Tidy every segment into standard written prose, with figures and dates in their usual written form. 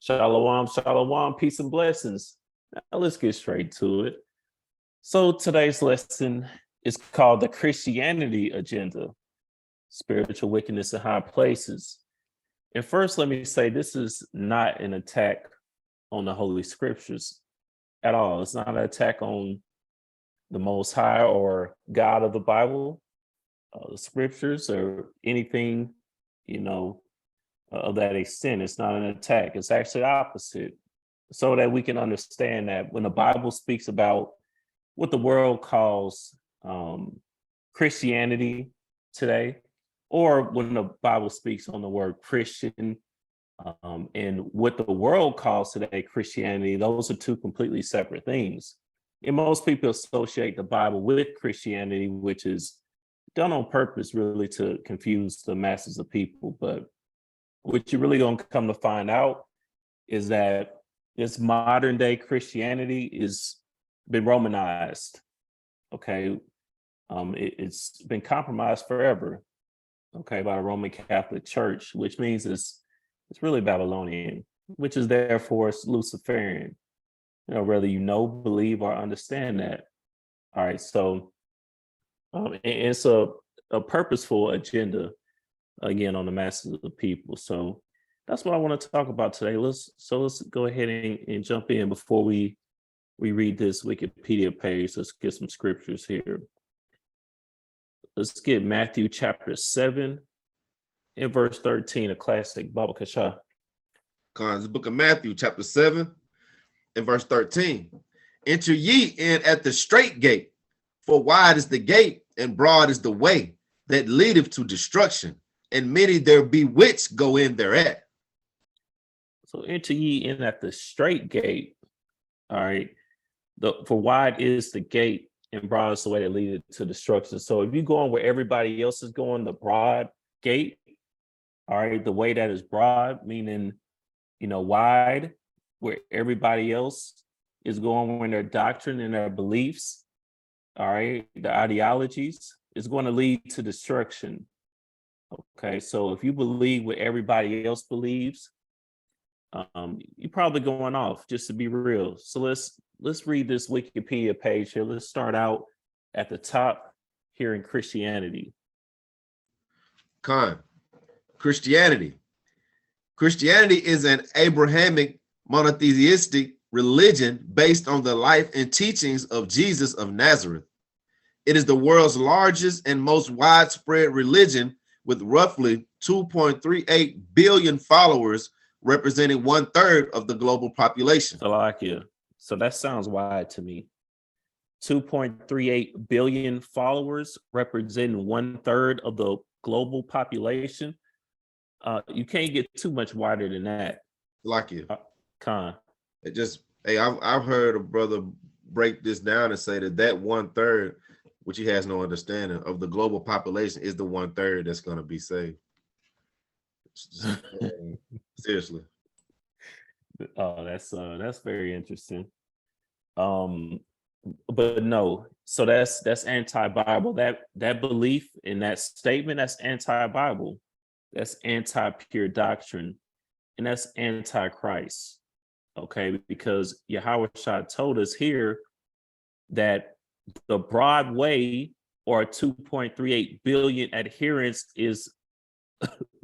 Shalom, shalom, peace and blessings. Now let's get straight to it. So today's lesson is called the Christianity Agenda, Spiritual Wickedness in High Places. And first, let me say this is not an attack on the Holy Scriptures at all. It's not an attack on the Most High or God of the Bible, the Scriptures, or anything, of that extent. It's not an attack. It's actually opposite. So that we can understand that when the Bible speaks about what the world calls Christianity today, or when the Bible speaks on the word Christian and what the world calls today Christianity, those are two completely separate things. And most people associate the Bible with Christianity, which is done on purpose, really, to confuse the masses of people. But what you're really going to come to find out is that this modern day Christianity is been Romanized. Okay. It's been compromised forever, okay, by the Roman Catholic Church, which means it's really Babylonian, which is therefore it's Luciferian, whether believe or understand that. All right. So it's a purposeful agenda, again, on the masses of the people. So that's what I want to talk about today. Let's go ahead and jump in before we read this Wikipedia page. Let's get some scriptures here. Let's get Matthew chapter 7 and verse 13, a classic. Baba Kasha. The book of Matthew chapter 7 and verse 13. Enter ye in at the straight gate, for wide is the gate and broad is the way that leadeth to destruction, and many there be which go in thereat. So enter ye in at the straight gate. All right. For wide is the gate and broad is the way that leadeth to destruction. So if you go on where everybody else is going, the broad gate, all right, the way that is broad, meaning, wide, where everybody else is going when their doctrine and their beliefs, all right, the ideologies, is going to lead to destruction. Okay, so if you believe what everybody else believes, you're probably going off, just to be real. So let's read this Wikipedia page here. Let's start out at the top here in Christianity. Christianity is an Abrahamic monotheistic religion based on the life and teachings of Jesus of Nazareth. It is the world's largest and most widespread religion, with roughly 2.38 billion followers, representing 1/3 of the global population. So that sounds wide to me. 2.38 billion followers, representing 1/3 of the global population. You can't get too much wider than that. I've heard a brother break this down and say that 1/3, which he has no understanding of, the global population is the 1/3 that's going to be saved. Seriously. Oh, that's very interesting. But no, so that's anti-Bible. That belief in that statement, that's anti-Bible. That's anti-pure doctrine, and that's anti-Christ. Okay, because Yahweh Shah told us here that the broad way, or 2.38 billion adherents, is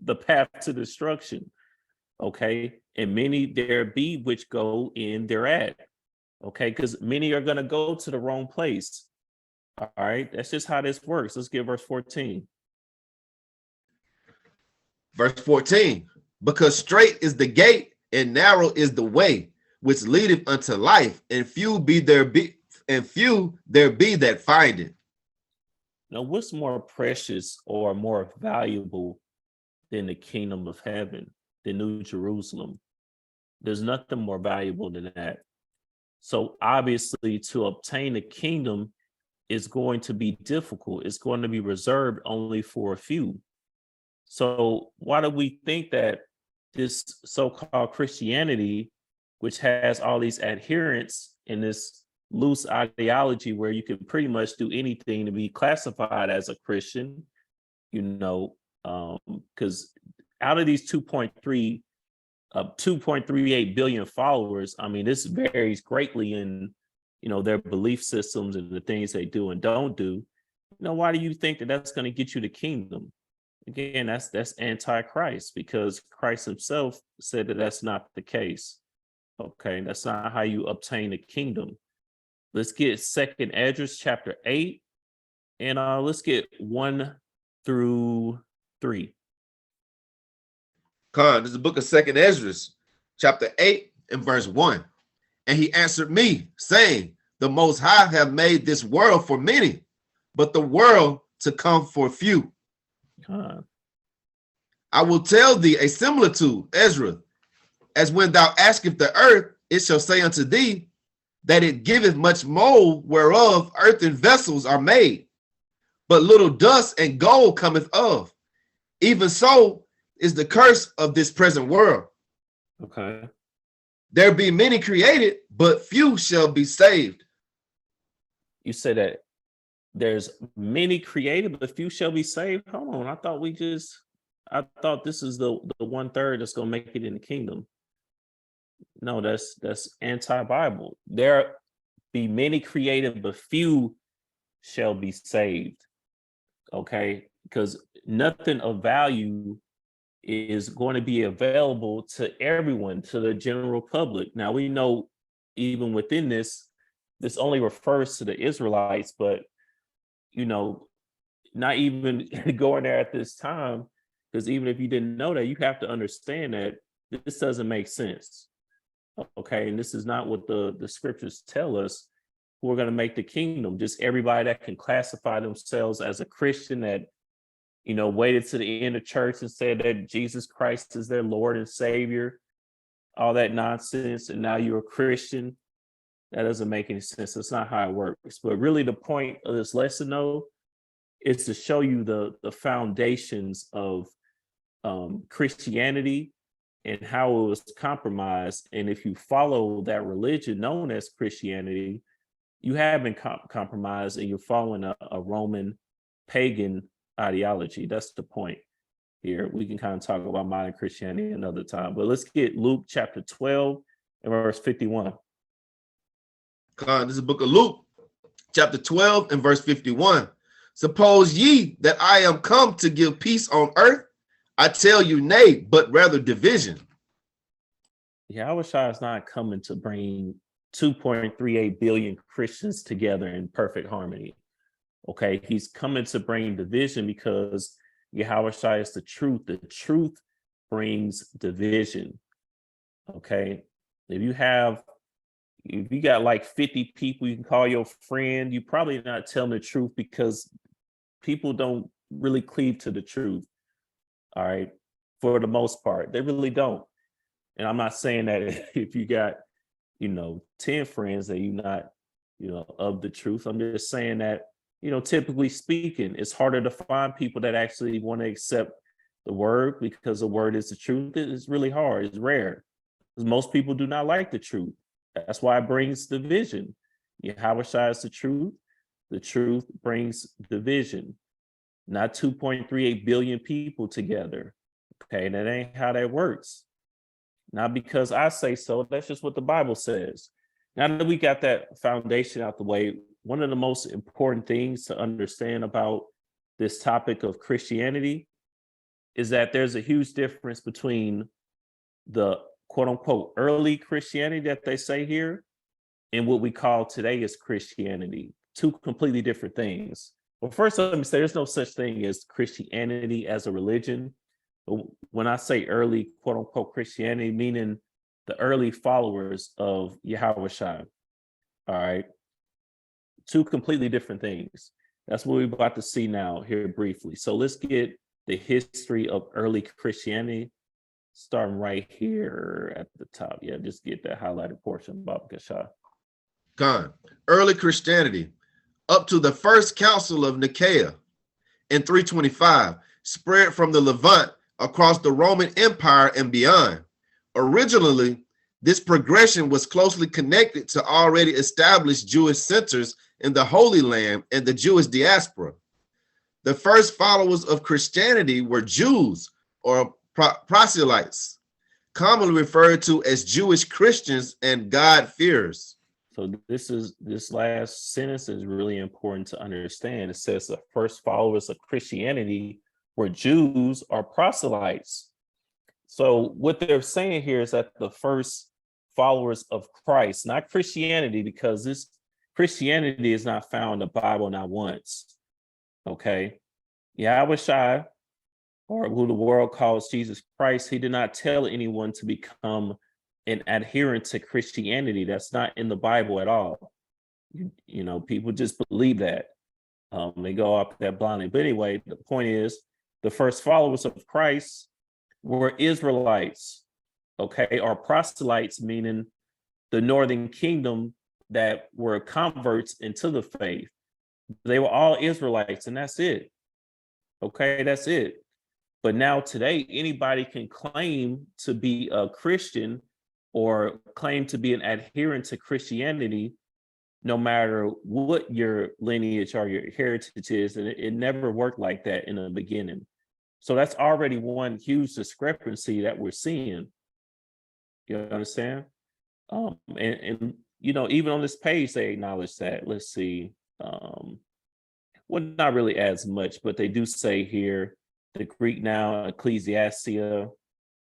the path to destruction. Okay, and many there be which go in thereat. Okay, because many are going to go to the wrong place. All right, that's just how this works. Let's get verse 14. Verse 14, because straight is the gate and narrow is the way which leadeth unto life, and few there be that find it. Now, what's more precious or more valuable than the kingdom of heaven, the New Jerusalem? There's nothing more valuable than that. So obviously, to obtain the kingdom is going to be difficult. It's going to be reserved only for a few. So why do we think that this so-called Christianity, which has all these adherents in this loose ideology where you can pretty much do anything to be classified as a Christian, because out of these 2.3 2.38 billion followers. I mean, this varies greatly in, their belief systems and the things they do and don't do. Why do you think that that's going to get you the kingdom? Again, that's anti-Christ, because Christ himself said that that's not the case. Okay, that's not how you obtain the kingdom. Let's get 2nd Esdras chapter 8, and let's get 1 through 3. This is the book of 2nd Esdras, chapter 8 and verse 1. And he answered me, saying, the Most High have made this world for many, but the world to come for few. I will tell thee a similitude, Ezra, as when thou askest the earth, it shall say unto thee, that it giveth much mold whereof earthen vessels are made, but little dust and gold cometh of. Even so is the curse of this present world. Okay. There be many created, but few shall be saved. You said that there's many created, but few shall be saved. Hold on. I thought this is the 1/3 that's going to make it in the kingdom. No, that's anti-Bible. There be many created, but few shall be saved. Okay, because nothing of value is going to be available to everyone, to the general public. Now, we know even within this only refers to the Israelites, but not even going there at this time, because even if you didn't know that, you have to understand that this doesn't make sense. Okay, and this is not what the scriptures tell us. We're going to make the kingdom just everybody that can classify themselves as a Christian, that waited to the end of church and said that Jesus Christ is their Lord and Savior, all that nonsense, and now you're a Christian. That doesn't make any sense. That's not how it works. But really, the point of this lesson, though, is to show you the foundations of Christianity and how it was compromised. And if you follow that religion known as Christianity, you have been compromised, and you're following a Roman pagan ideology. That's the point here. We can kind of talk about modern Christianity another time, but let's get Luke chapter 12 and verse 51. This is the book of Luke, chapter 12 and verse 51. Suppose ye that I am come to give peace on earth? I tell you, nay, but rather division. Yahushua is not coming to bring 2.38 billion Christians together in perfect harmony. Okay, he's coming to bring division, because Yahushua is the truth. The truth brings division. Okay, if you got like 50 people you can call your friend, you probably not telling the truth, because people don't really cleave to the truth. All right, for the most part, they really don't. And I'm not saying that if you got 10 friends that you're not of the truth. I'm just saying that typically speaking, it's harder to find people that actually want to accept the word, because the word is the truth. It's really hard. It's rare, because most people do not like the truth. That's why it brings division. Yahushua is the truth. The truth brings division, not 2.38 billion people together. Okay, that ain't how that works. Not because I say so. That's just what the Bible says. Now that we got that foundation out the way, one of the most important things to understand about this topic of Christianity is that there's a huge difference between the quote unquote early Christianity that they say here and what we call today as Christianity. Two completely different things. Well, first, let me say there's no such thing as Christianity as a religion. But when I say early quote unquote Christianity, meaning the early followers of Yahushua. All right. Two completely different things. That's what we're about to see now here briefly. So let's get the history of early Christianity, starting right here at the top. Yeah, just get that highlighted portion, Baba Kasha. Early Christianity, up to the first council of Nicaea in 325, spread from the Levant across the Roman Empire and beyond. Originally, this progression was closely connected to already established Jewish centers in the Holy Land and the Jewish diaspora. The first followers of Christianity were Jews or proselytes. commonly referred to as Jewish Christians and God-fearers. So this last sentence is really important to understand. It says the first followers of Christianity were Jews or proselytes. So what they're saying here is that the first followers of Christ, not Christianity, because this Christianity is not found in the Bible not once. Okay. Yahushua, or who the world calls Jesus Christ, he did not tell anyone to become an adherent to Christianity. That's not in the Bible at all. You know, people just believe that. They go up that blindly. But anyway, the point is, the first followers of Christ were Israelites, okay, or proselytes, meaning the northern kingdom that were converts into the faith. They were all Israelites, and that's it. Okay, that's it. But now today, anybody can claim to be a Christian or claim to be an adherent to Christianity, no matter what your lineage or your heritage is. And it never worked like that in the beginning. So that's already one huge discrepancy that we're seeing. You understand? And you know, even on this page, they acknowledge that. Let's see. Well, not really as much, but they do say here, the Greek noun ecclesiastia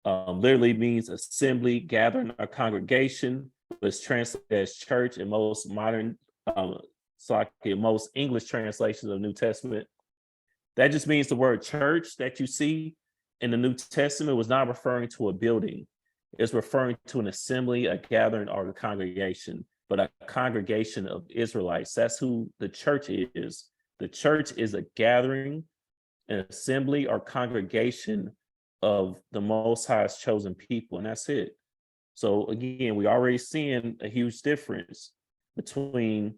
literally means assembly, gathering, or congregation. It's translated as church in most modern, most English translations of New Testament. That just means the word church that you see in the New Testament was not referring to a building. It's referring to an assembly, a gathering, or a congregation, but a congregation of Israelites. That's who the church is. The church is a gathering, an assembly, or congregation of the Most High's chosen people, and that's it. So again, we're already seeing a huge difference between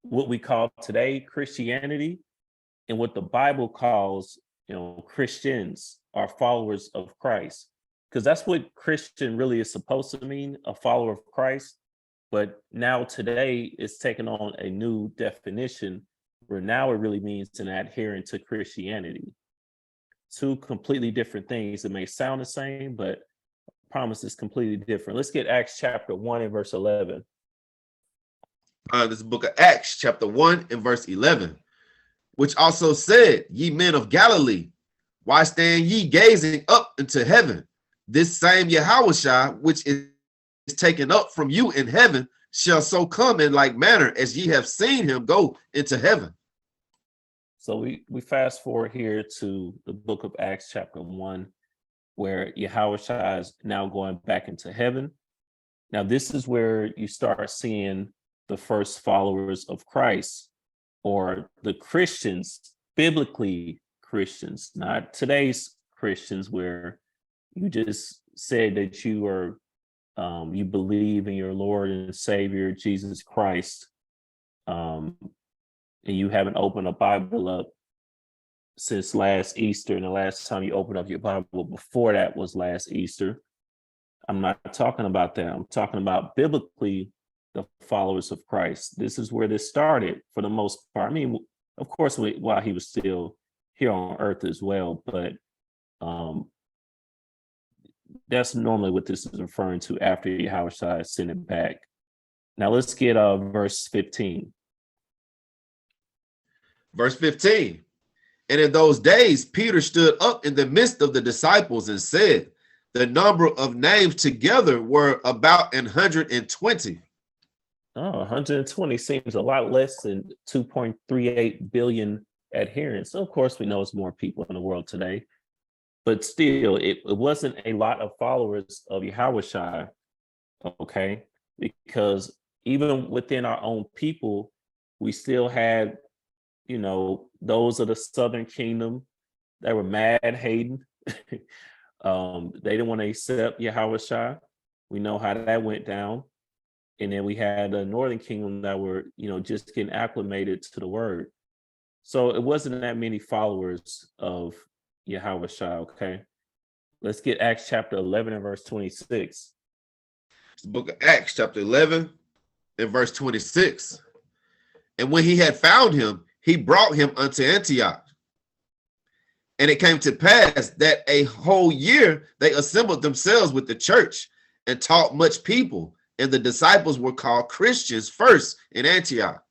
what we call today Christianity and what the Bible calls, you know, Christians or followers of Christ, because that's what Christian really is supposed to mean, a follower of Christ. But now today it's taken on a new definition where now it really means an adherent to Christianity. Two completely different things. It may sound the same, but I promise it's completely different. Let's get Acts chapter 1 and verse 11. This is book of Acts, chapter 1 and verse 11, which also said, ye men of Galilee, why stand ye gazing up into heaven? This same Yahushua, which is taken up from you in heaven, shall so come in like manner as ye have seen him go into heaven. So we fast forward here to the book of Acts chapter 1, where Yahushua is now going back into heaven. Now, this is where you start seeing the first followers of Christ, or the Christians, biblically Christians, not today's Christians, where you just said that you are you believe in your Lord and Savior Jesus Christ, and you haven't opened a Bible up since last Easter, and the last time you opened up your Bible before that was last Easter. I'm not talking about that. I'm talking about biblically the followers of Christ. This is where this started for the most part. I mean, of course, while he was still here on earth as well, but that's normally what this is referring to after Yahushua sent it back. Now let's get verse 15. Verse 15. And in those days, Peter stood up in the midst of the disciples and said, the number of names together were about 120. Oh, 120 seems a lot less than 2.38 billion adherents. Of course, we know it's more people in the world today, but still, it wasn't a lot of followers of Yahushua, okay? Because even within our own people, we still had, you know, those of the Southern Kingdom that were mad hating. They didn't want to accept Yahushua. We know how that went down. And then we had the Northern Kingdom that were, you know, just getting acclimated to the word. So it wasn't that many followers of Yahushua, okay? Let's get Acts chapter 11 and verse 26. The book of Acts chapter 11 and verse 26. And when he had found him, he brought him unto Antioch. And it came to pass that a whole year they assembled themselves with the church and taught much people. And the disciples were called Christians first in Antioch.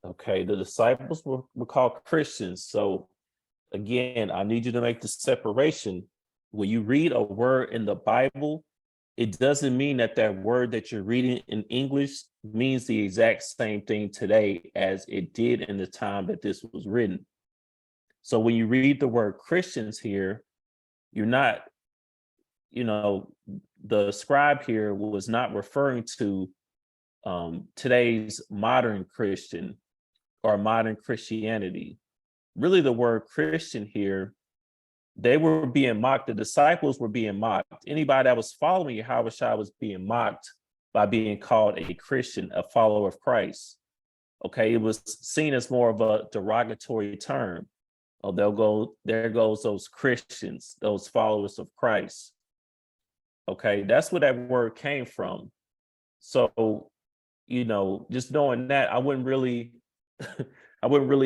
Okay, the disciples were called Christians. So again, I need you to make the separation. When you read a word in the Bible, it doesn't mean that that word that you're reading in English means the exact same thing today as it did in the time that this was written. So when you read the word Christians here, you're not, the scribe here was not referring to today's modern Christian or modern Christianity. Really, the word Christian here, they were being mocked. The disciples were being mocked. Anybody that was following Yahushua was being mocked by being called a Christian, a follower of Christ. Okay, it was seen as more of a derogatory term. Oh, there goes those Christians, those followers of Christ. Okay, that's where that word came from. So, just knowing that, I wouldn't really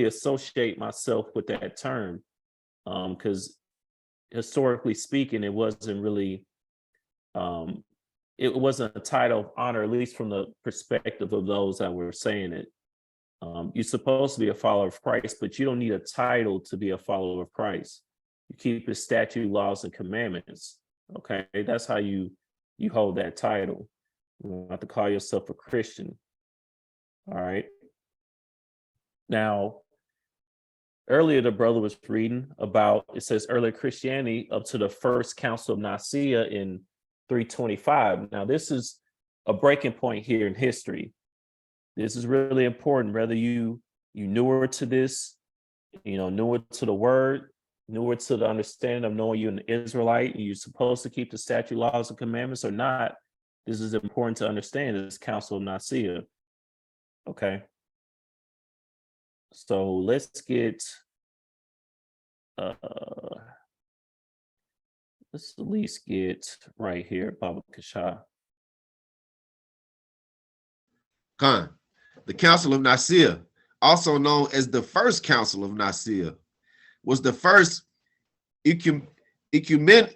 associate myself with that term. Because historically speaking, it wasn't really it wasn't a title of honor, at least from the perspective of those that were saying it. You're supposed to be a follower of Christ, but you don't need a title to be a follower of Christ. You keep his statute, laws, and commandments. Okay, that's how you hold that title. You don't have to call yourself a Christian. All right. Now, earlier the brother was reading about, it says early Christianity up to the first Council of Nicaea in 325. Now, this is a breaking point here in history. This is really important, whether you newer to this, newer to the word, newer to the understanding of knowing you're an Israelite, and you're supposed to keep the statute, laws, and commandments or not. This is important to understand, this Council of Nicaea. Okay. So let's at least get right here, Baba Kasha. Khan. The Council of Nicaea, also known as the First Council of Nicaea, was the first ecumenical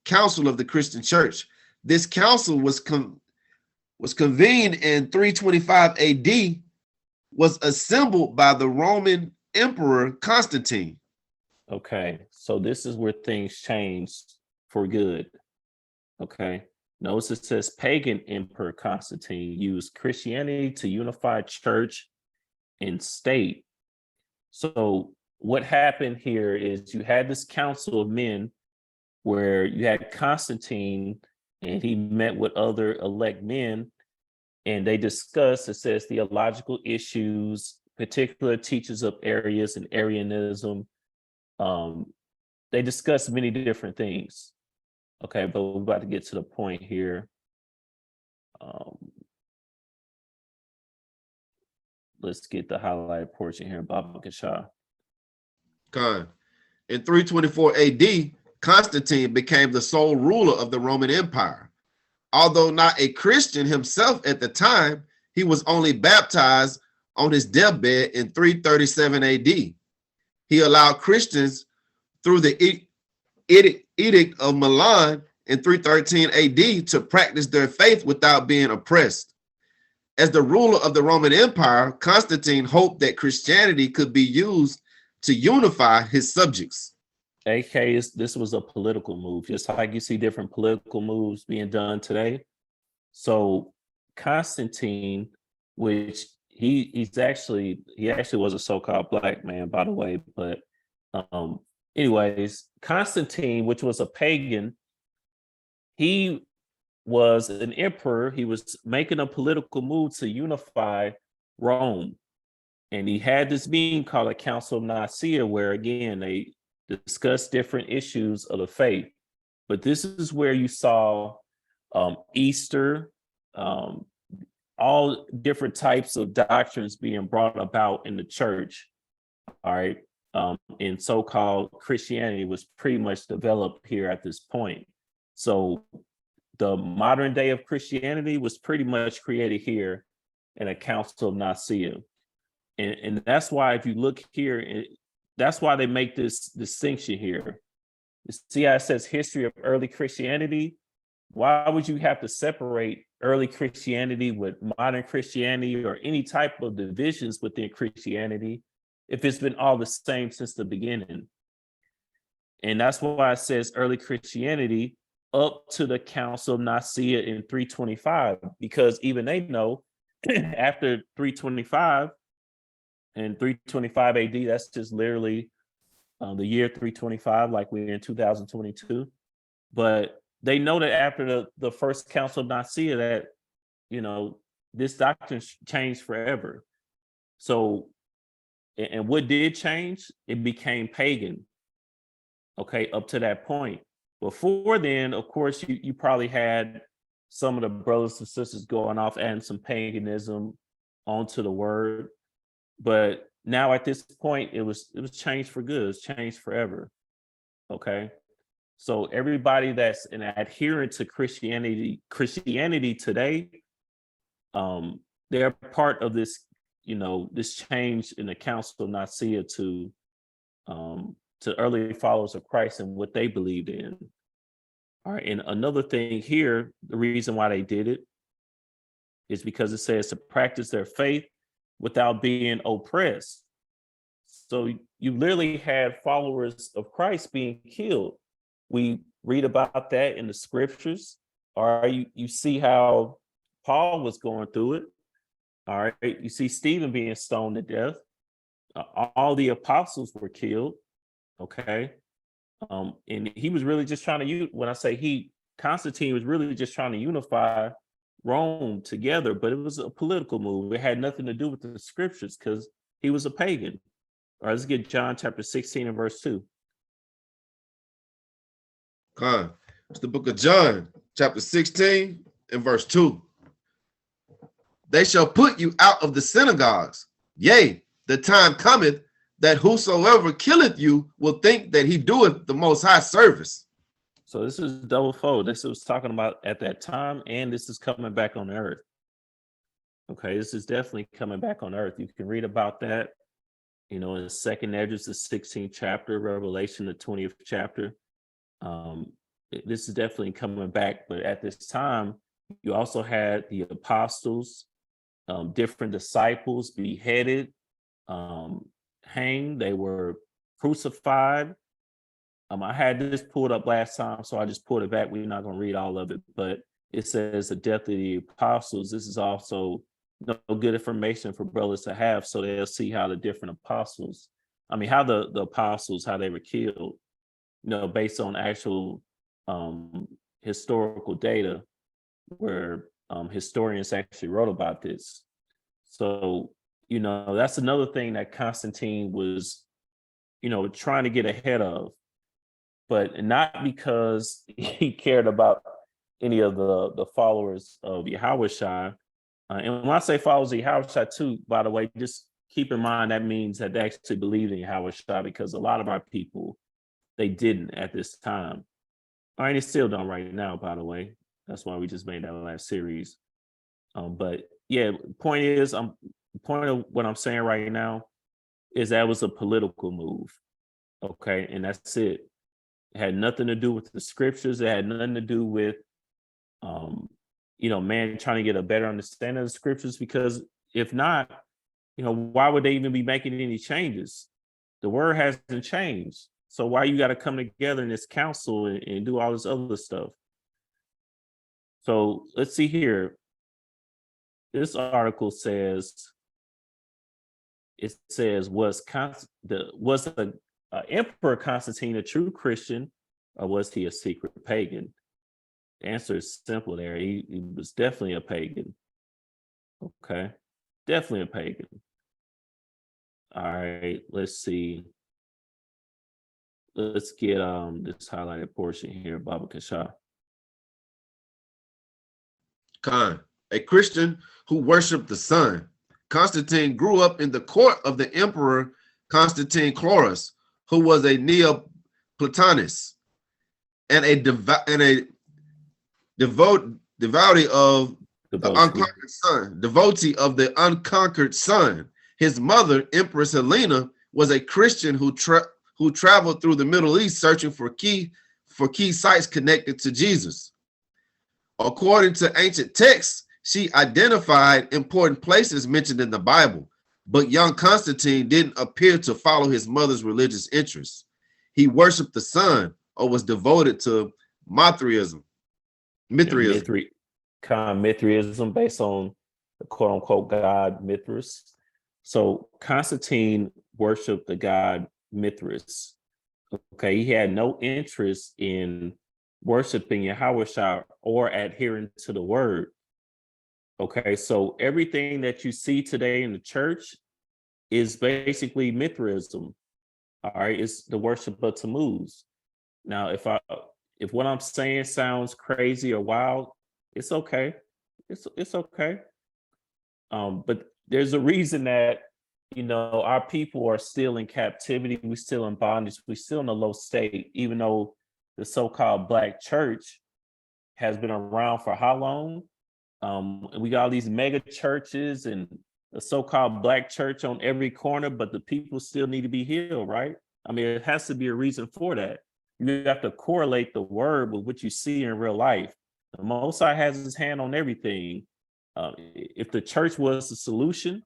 council of the Christian Church. This council was convened in 325 AD, was assembled by the Roman Emperor Constantine. Okay, so this is where things changed for good. Okay, notice it says pagan Emperor Constantine used Christianity to unify church and state. So what happened here is you had this council of men where you had Constantine, and he met with other elect men, and they discussed, it says, theological issues, particular teachers of Arius and Arianism. They discussed many different things. Okay, but we're about to get to the point here. Let's get the highlighted portion here, Baba Kasha. Khan. In 324 AD, Constantine became the sole ruler of the Roman Empire. Although not a Christian himself at the time, he was only baptized on his deathbed in 337 AD. He allowed Christians through the Edict of Milan in 313 AD to practice their faith without being oppressed. As the ruler of the Roman Empire, Constantine hoped that Christianity could be used to unify his subjects. AK, this was a political move, just like you see different political moves being done today. So Constantine, which he actually was a so-called black man, by the way, but anyways, Constantine, which was a pagan, he was an emperor. He was making a political move to unify Rome. And he had this meeting called a Council of Nicaea, where again, they discussed different issues of the faith. But this is where you saw Easter, all different types of doctrines being brought about in the church. All right. And so-called Christianity was pretty much developed here at this point. So the modern day of Christianity was pretty much created here in a Council of Nicaea. And that's why if you look here, that's why they make this distinction here. See how it says history of early Christianity? Why would you have to separate early Christianity with modern Christianity or any type of divisions within Christianity if it's been all the same since the beginning? And that's why it says early Christianity up to the Council of Nicaea in 325, because even they know after 325 and 325 AD, that's just literally the year 325, like we're in 2022. But they know that after the first Council of Nicaea that, this doctrine changed forever. So, and what did change? It became pagan. Okay, up to that point. Before then, of course, you probably had some of the brothers and sisters going off adding some paganism onto the word. But now at this point, it was changed for good. It's changed forever. Okay. So everybody that's an adherent to Christianity today, they're part of this, this change in the Council of Nicaea to early followers of Christ and what they believed in. All right. And another thing here, the reason why they did it is because it says to practice their faith without being oppressed. So you literally had followers of Christ being killed. We read about that in the scriptures. All right. You see how Paul was going through it. All right. You see Stephen being stoned to death. All the apostles were killed. Okay. And he was really just trying to when I say Constantine was really just trying to unify Rome together, but it was a political move. It had nothing to do with the scriptures because he was a pagan. All right, let's get John chapter 16 and verse 2. It's the book of John, chapter 16 and verse 2. They shall put you out of the synagogues. Yea, the time cometh that whosoever killeth you will think that he doeth the Most High service. So this is double fold. This was talking about at that time, and this is coming back on earth. Okay, this is definitely coming back on earth. You can read about that, in 2nd Esdras, the 16th chapter, Revelation, the 20th chapter. This is definitely coming back, but at this time, you also had the apostles, different disciples beheaded, hanged, they were crucified. I had this pulled up last time, so I just pulled it back. We're not going to read all of it, but it says the death of the apostles. This is also good information for brothers to have, so they'll see how the different apostles, how the apostles, how they were killed, based on actual historical data where historians actually wrote about this. So, that's another thing that Constantine was, trying to get ahead of, but not because he cared about any of the followers of Yahushua. And when I say followers of Yahushua too, by the way, just keep in mind that means that they actually believe in Yahushua, because a lot of our people, they didn't at this time. All right, they still don't right now, by the way. That's why we just made that last series. But yeah, point of what I'm saying right now is that was a political move. Okay, and that's it. It had nothing to do with the scriptures. It had nothing to do with, man trying to get a better understanding of the scriptures, because if not, why would they even be making any changes? The word hasn't changed. So why you got to come together in this council and do all this other stuff? So let's see here. This article says, was the Emperor Constantine a true Christian, or was he a secret pagan? The answer is simple there. He was definitely a pagan. Okay, definitely a pagan. All right, let's see. Let's get this highlighted portion here, Baba Kasha. A Christian who worshiped the sun. Constantine grew up in the court of the Emperor Constantine Chlorus, who was a Neoplatonist and a devotee of the unconquered sun, devotee of the unconquered sun. His mother, Empress Helena, was a Christian who traveled through the Middle East searching for key sites connected to Jesus. According to ancient texts, she identified important places mentioned in the Bible, but young Constantine didn't appear to follow his mother's religious interests. He worshiped the sun or was devoted to Mithraism. Mithraism based on the quote unquote god Mithras. So Constantine worshiped the god Mithras. Okay, he had no interest in worshiping Yahweh or adhering to the word. Okay, so everything that you see today in the church is basically Mithraism. All right, it's the worship of Tammuz. Now, if what I'm saying sounds crazy or wild, it's okay. It's okay. But there's a reason that our people are still in captivity. We're still in bondage. We're still in a low state, even though the so-called Black church has been around for how long? And we got all these mega churches and the so-called Black church on every corner, but the people still need to be healed, right? I mean, it has to be a reason for that. You have to correlate the word with what you see in real life. The Most High has his hand on everything. If the church was the solution,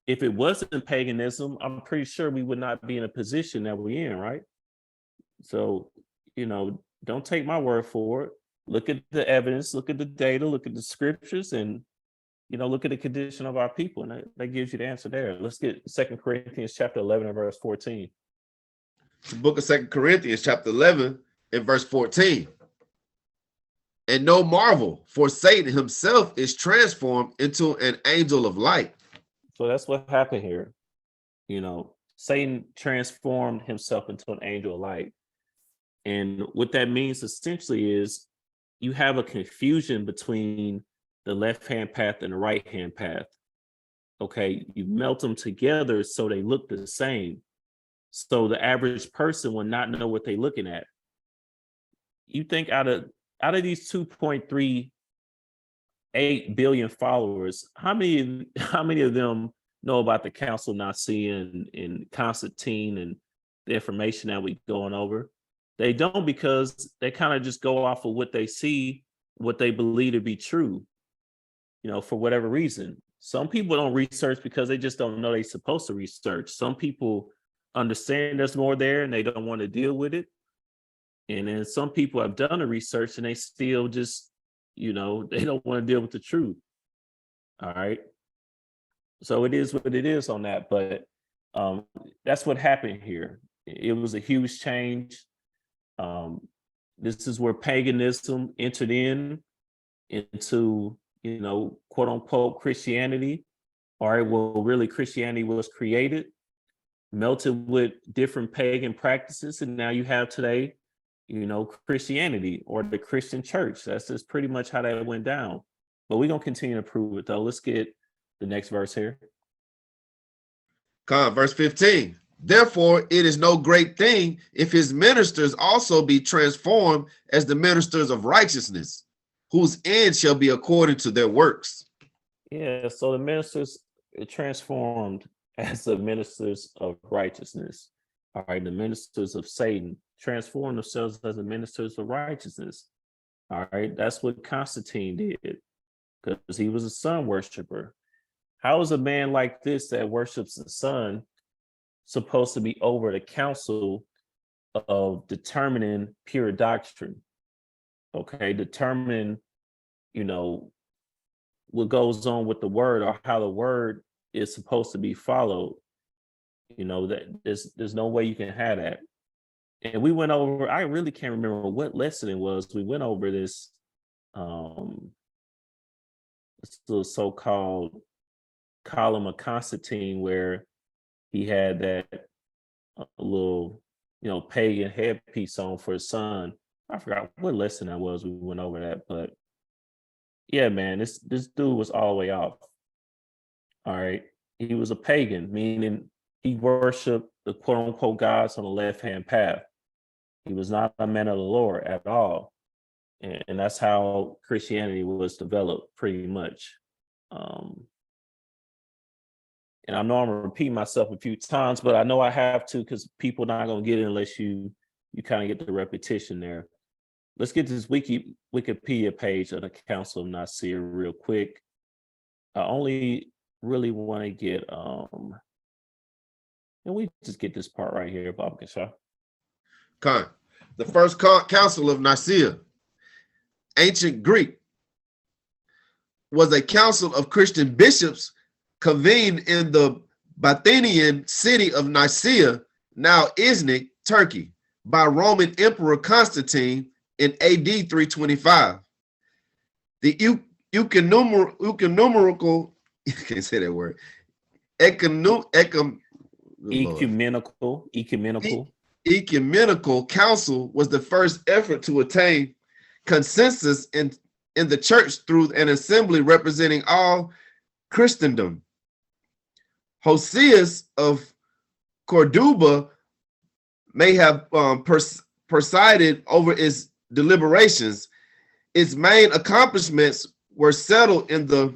if it wasn't paganism, I'm pretty sure we would not be in a position that we're in, right? So, don't take my word for it. Look at the evidence, look at the data, look at the scriptures, and look at the condition of our people. And that gives you the answer there. Let's get 2 Corinthians chapter 11 and verse 14. The book of 2 Corinthians chapter 11 and verse 14. And no marvel, for Satan himself is transformed into an angel of light. So that's what happened here. Satan transformed himself into an angel of light. And what that means essentially is you have a confusion between the left-hand path and the right-hand path. Okay, you melt them together so they look the same. So the average person will not know what they're looking at. You think out of these 2.38 billion followers, how many of them know about the Council of Nicaea and Constantine and the information that we're going over? They don't, because they kind of just go off of what they see, what they believe to be true, for whatever reason. Some people don't research because they just don't know they're supposed to research. Some people understand there's more there and they don't want to deal with it. And then some people have done the research and they still just, they don't want to deal with the truth. All right. So it is what it is on that. But that's what happened here. It was a huge change. This is where paganism entered into, quote unquote Christianity. All right. Well, really, Christianity was created, melted with different pagan practices. And now you have today, Christianity or the Christian church. That's just pretty much how that went down. But we're going to continue to prove it, though. Let's get the next verse here. Verse 15. Therefore, it is no great thing if his ministers also be transformed as the ministers of righteousness, whose end shall be according to their works. Yeah, so the ministers are transformed as the ministers of righteousness. All right, the ministers of Satan transform themselves as the ministers of righteousness. All right, that's what Constantine did, because he was a sun worshiper. How is a man like this that worships the sun supposed to be over the council of determining pure doctrine? Okay, determining, what goes on with the word or how the word is supposed to be followed. That there's no way you can have that. And we went over, I really can't remember what lesson it was. We went over this so-called column of Constantine, where he had that little, pagan headpiece on for his son. I forgot what lesson that was. We went over that, but yeah, man, this dude was all the way off. All right. He was a pagan, meaning he worshiped the quote unquote gods on the left-hand path. He was not a man of the Lord at all. And that's how Christianity was developed, pretty much. And I know I'm gonna repeat myself a few times, but I know I have to because people not gonna get it unless you kind of get the repetition there. Let's get this Wikipedia page of the Council of Nicaea real quick. I only really want to get and we just get this part right here, Bob Kashaw. The first council of Nicaea, ancient Greek, was a council of Christian bishops convened in the Bithynian city of Nicaea, now Iznik, Turkey, by Roman Emperor Constantine in AD 325. The ecumenical, I can't say that word, ecumenical council was the first effort to attain consensus in the church through an assembly representing all Christendom. Hosius of Corduba may have presided over its deliberations. Its main accomplishments were settled in the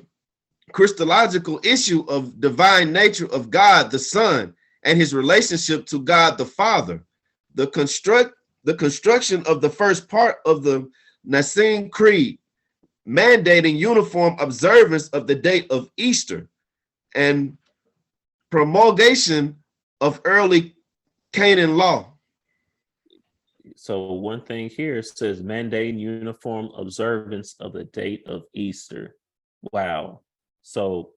Christological issue of divine nature of God the Son and his relationship to God the Father. The construction of the first part of the Nicene Creed, mandating uniform observance of the date of Easter, and promulgation of early Canaan law. So one thing here says mandating uniform observance of the date of Easter. Wow. So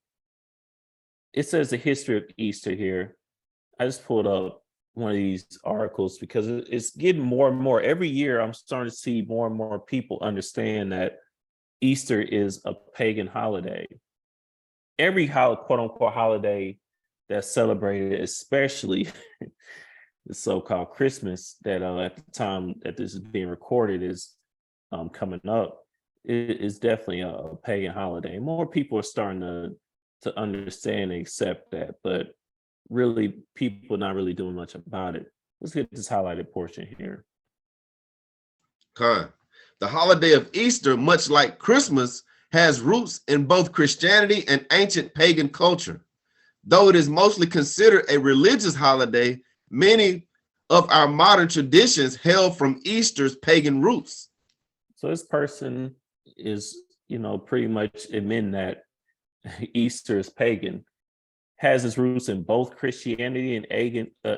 it says the history of Easter here. I just pulled up one of these articles because it's getting more and more. Every year I'm starting to see more and more people understand that Easter is a pagan holiday. Every quote unquote holiday that's celebrated, especially the so-called Christmas that at the time that this is being recorded is coming up, is definitely a pagan holiday. More people are starting to understand and accept that, but really people not really doing much about it. Let's get this highlighted portion here. The holiday of Easter, much like Christmas, has roots in both Christianity and ancient pagan culture. Though it is mostly considered a religious holiday, many of our modern traditions hail from Easter's pagan roots. So this person is, pretty much admitting that Easter is pagan, has its roots in both Christianity and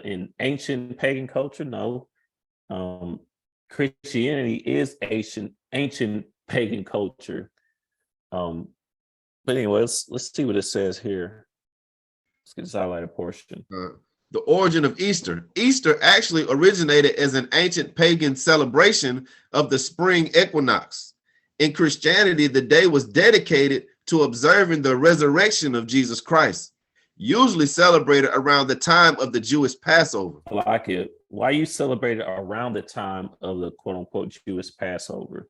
in ancient pagan culture. No, Christianity is ancient pagan culture. But anyway, let's see what it says here. Let's get this highlighted portion. The origin of Easter. Easter actually originated as an ancient pagan celebration of the spring equinox. In Christianity, the day was dedicated to observing the resurrection of Jesus Christ, usually celebrated around the time of the Jewish Passover. I like it. Why you celebrate it around the time of the quote unquote Jewish Passover?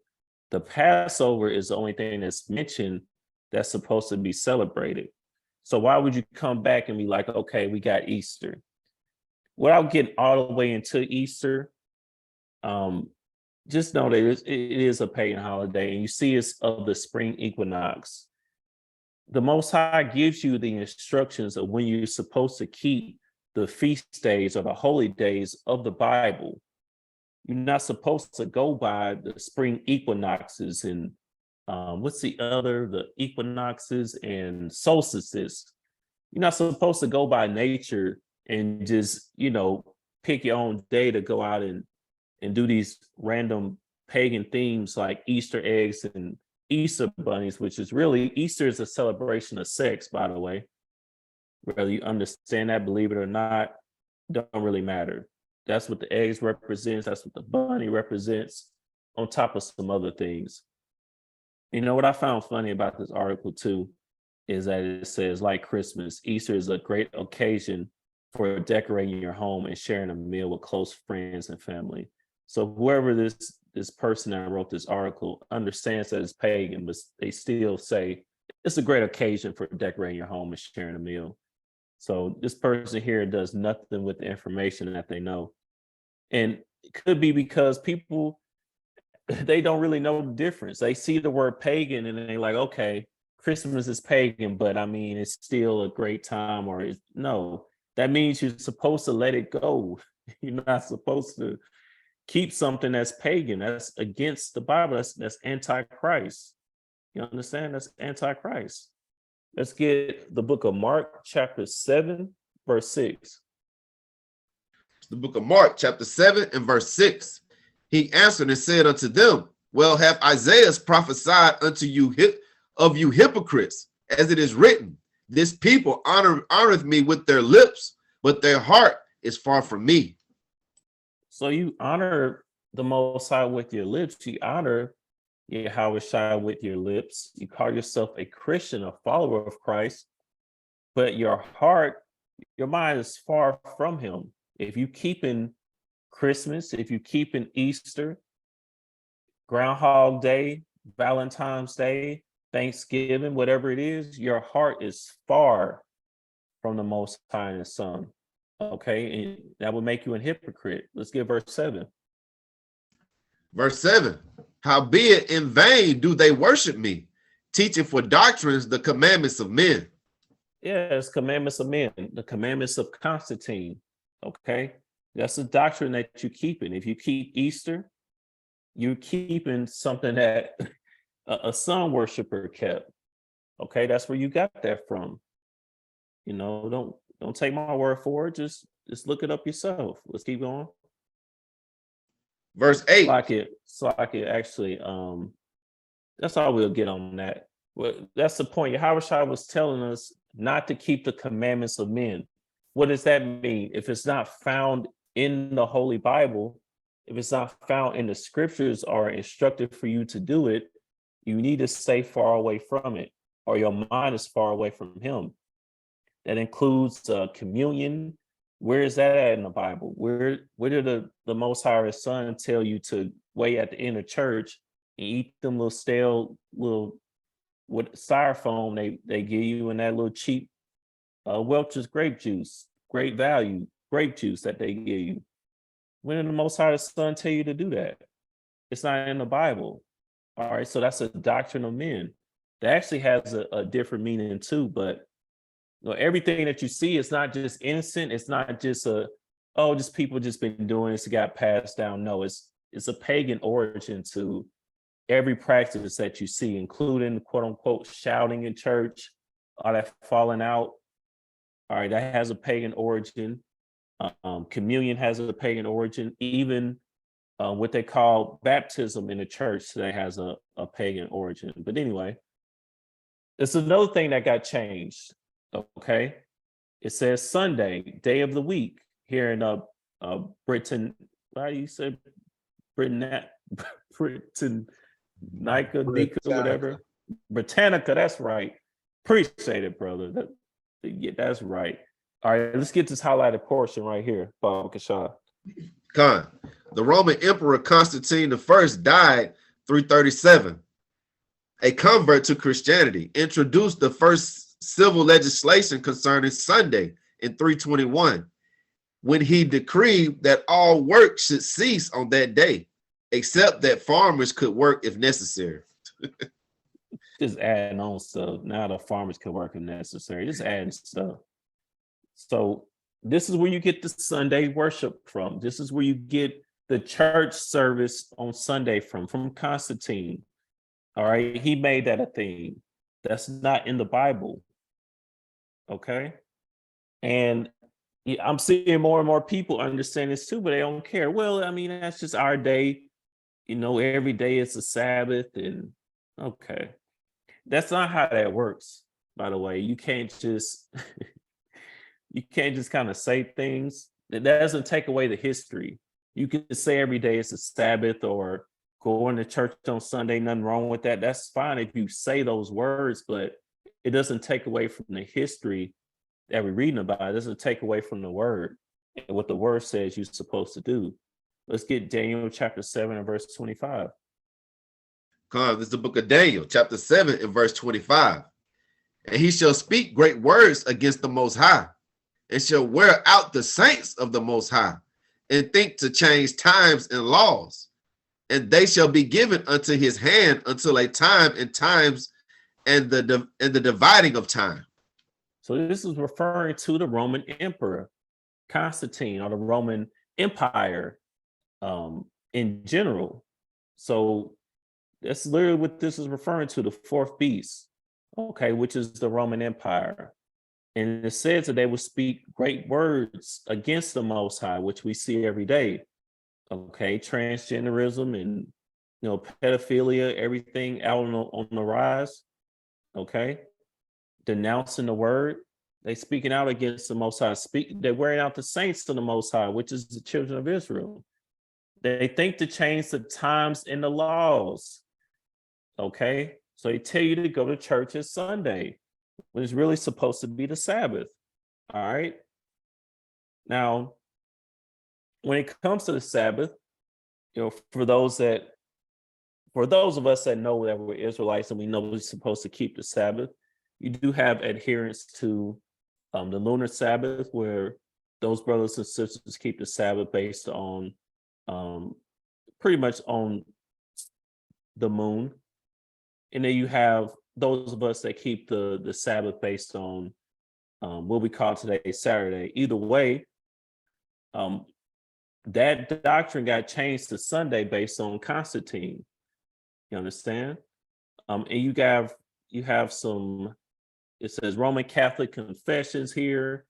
The Passover is the only thing that's mentioned that's supposed to be celebrated. So why would you come back and be like, okay, we got Easter? Without getting all the way into Easter, just know that it is a pagan holiday, and you see it's of the spring equinox. The Most High gives you the instructions of when you're supposed to keep the feast days or the holy days of the Bible. You're not supposed to go by the spring equinoxes and the equinoxes and solstices. You're not supposed to go by nature and just, pick your own day to go out and do these random pagan themes like Easter eggs and Easter bunnies, which is really, Easter is a celebration of sex, by the way. Whether you understand that, believe it or not, don't really matter. That's what the eggs represents. That's what the bunny represents, on top of some other things. You know what I found funny about this article too is that it says, like Christmas, Easter is a great occasion for decorating your home and sharing a meal with close friends and family. So whoever this person that wrote this article understands that it's pagan, but they still say it's a great occasion for decorating your home and sharing a meal. So this person here does nothing with the information that they know. And it could be because people, they don't really know the difference. They see the word pagan and they're like, okay, Christmas is pagan, but I mean, it's still a great time, or no, that means you're supposed to let it go. You're not supposed to keep something that's pagan. That's against the Bible. That's antichrist. You understand? That's antichrist. Let's get the book of Mark, chapter 7, verse 6. The book of Mark, chapter 7 and verse 6. He answered and said unto them, well, have Isaiah prophesied unto you of you hypocrites, as it is written, this people honoreth me with their lips, but their heart is far from me. So you honor the Most High with your lips. You honor Yahweh with your lips. You call yourself a Christian, a follower of Christ, but your heart, your mind is far from him. If you keeping Christmas, if you keeping Easter, Groundhog Day, Valentine's Day, Thanksgiving, whatever it is, your heart is far from the Most High and His Son. Okay, and that would make you a hypocrite. Let's get verse 7. Verse 7. Howbeit in vain do they worship me, teaching for doctrines the commandments of men. Yes, commandments of men, the commandments of Constantine. Okay, that's the doctrine that you keep in. If you keep Easter, you're keeping something that a sun worshiper kept. Okay, that's where you got that from. You know, don't take my word for it. Just look it up yourself. Let's keep going. Verse 8. Slack it. Actually, that's all we'll get on that. Well, that's the point. Yahweh was telling us not to keep the commandments of men. What does that mean? If it's not found in the Holy Bible, if it's not found in the scriptures or instructed for you to do it, you need to stay far away from it, or your mind is far away from him. That includes communion. Where is that at in the Bible? Where did the Most High or His Son tell you to wait at the end of church and eat them little stale what styrofoam they give you in that little cheap Welch's grape juice, great value grape juice that they give you? When did the Most High Son tell you to do that? It's not in the Bible. All right, so that's a doctrine of men. That actually has a different meaning too, but everything that you see is not just innocent. It's not just just people just been doing this, it got passed down. No, it's a pagan origin to every practice that you see, including quote unquote shouting in church, all that falling out. All right, that has a pagan origin. Communion has a pagan origin. Even what they call baptism in the church today has a pagan origin. But anyway, it's another thing that got changed. Okay, it says Sunday, day of the week here in Britain. Why do you say Britain? Britain, Nika, whatever. Britannica, that's right. Appreciate it, brother. That's right. All right, let's get this highlighted portion right here, Bob Kashah. Khan, the Roman Emperor Constantine I died 337. A convert to Christianity, introduced the first civil legislation concerning Sunday in 321, when he decreed that all work should cease on that day, except that farmers could work if necessary. Just adding on stuff. Now the farmers could work if necessary. Just adding stuff. So this is where you get the Sunday worship from. This is where you get the church service on Sunday from Constantine. All right, he made that a thing. That's not in the Bible. Okay. And I'm seeing more and more people understand this too, but they don't care. Well, I mean, that's just our day. Every day it's a Sabbath. And okay. That's not how that works, by the way. You can't just kind of say things. That doesn't take away the history. You can say every day it's a Sabbath, or going to church on Sunday, nothing wrong with that. That's fine if you say those words, but it doesn't take away from the history that we're reading about. It doesn't take away from the word and what the word says you're supposed to do. Let's get Daniel chapter 7 and verse 25. This is the book of Daniel, chapter 7 and verse 25. And he shall speak great words against the Most High, and shall wear out the saints of the Most High, and think to change times and laws. And they shall be given unto his hand until a time and times and the dividing of time. So this is referring to the Roman emperor, Constantine, or the Roman Empire in general. So that's literally what this is referring to, the fourth beast, okay, which is the Roman Empire. And it says that they would speak great words against the Most High, which we see every day. Okay, transgenderism and pedophilia, everything out on the rise. Okay, denouncing the word. They speaking out against the Most High. They're wearing out the saints of the Most High, which is the children of Israel. They think to change the times and the laws. Okay, so they tell you to go to church on Sunday when it's really supposed to be the Sabbath. All right. Now, when it comes to the Sabbath, for those of us that know that we're Israelites and we know we're supposed to keep the Sabbath, you do have adherence to the lunar Sabbath, where those brothers and sisters keep the Sabbath based on pretty much on the moon. And then you have those of us that keep the Sabbath based on what we call today Saturday. Either way, that doctrine got changed to Sunday based on Constantine. You understand? And you have some, it says Roman Catholic confessions here.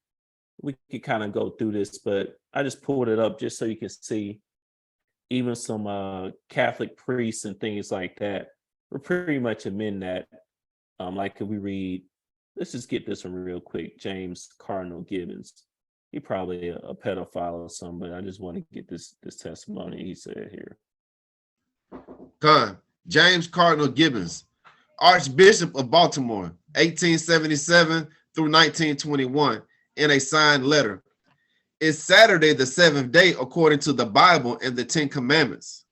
We could kind of go through this, but I just pulled it up just so you can see even some Catholic priests and things like that. We're pretty much amend that. Like if we read, let's just get this one real quick. James Cardinal Gibbons. He probably a pedophile or something, but I just want to get this testimony he said here. James Cardinal Gibbons, Archbishop of Baltimore, 1877 through 1921, in a signed letter. Is Saturday the seventh day according to the Bible and the Ten Commandments?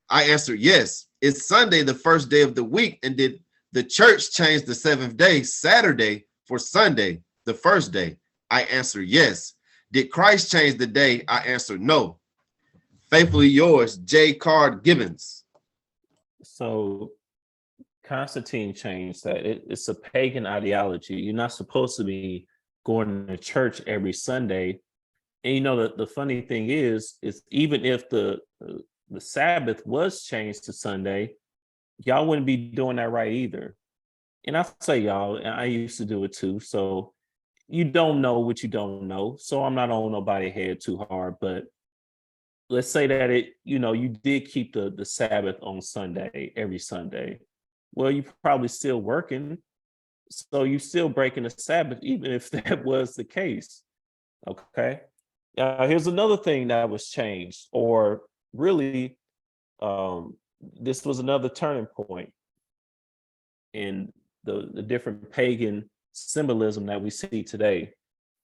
I answer yes. Is Sunday the first day of the week, and did the church change the seventh day, Saturday, for Sunday, the first day? I answer yes. Did Christ change the day? I answer no. Faithfully yours, J. Card Gibbons. So Constantine changed that. It's a pagan ideology. You're not supposed to be going to church every Sunday. And the funny thing is even if the Sabbath was changed to Sunday, y'all wouldn't be doing that right either. And I say y'all, and I used to do it too. So you don't know what you don't know. So I'm not on nobody's head too hard, but let's say that you did keep the Sabbath on Sunday, every Sunday. Well, you probably still working. So you still breaking the Sabbath, even if that was the case. Okay. Here's another thing that was changed, or really, this was another turning point in the different pagan symbolism that we see today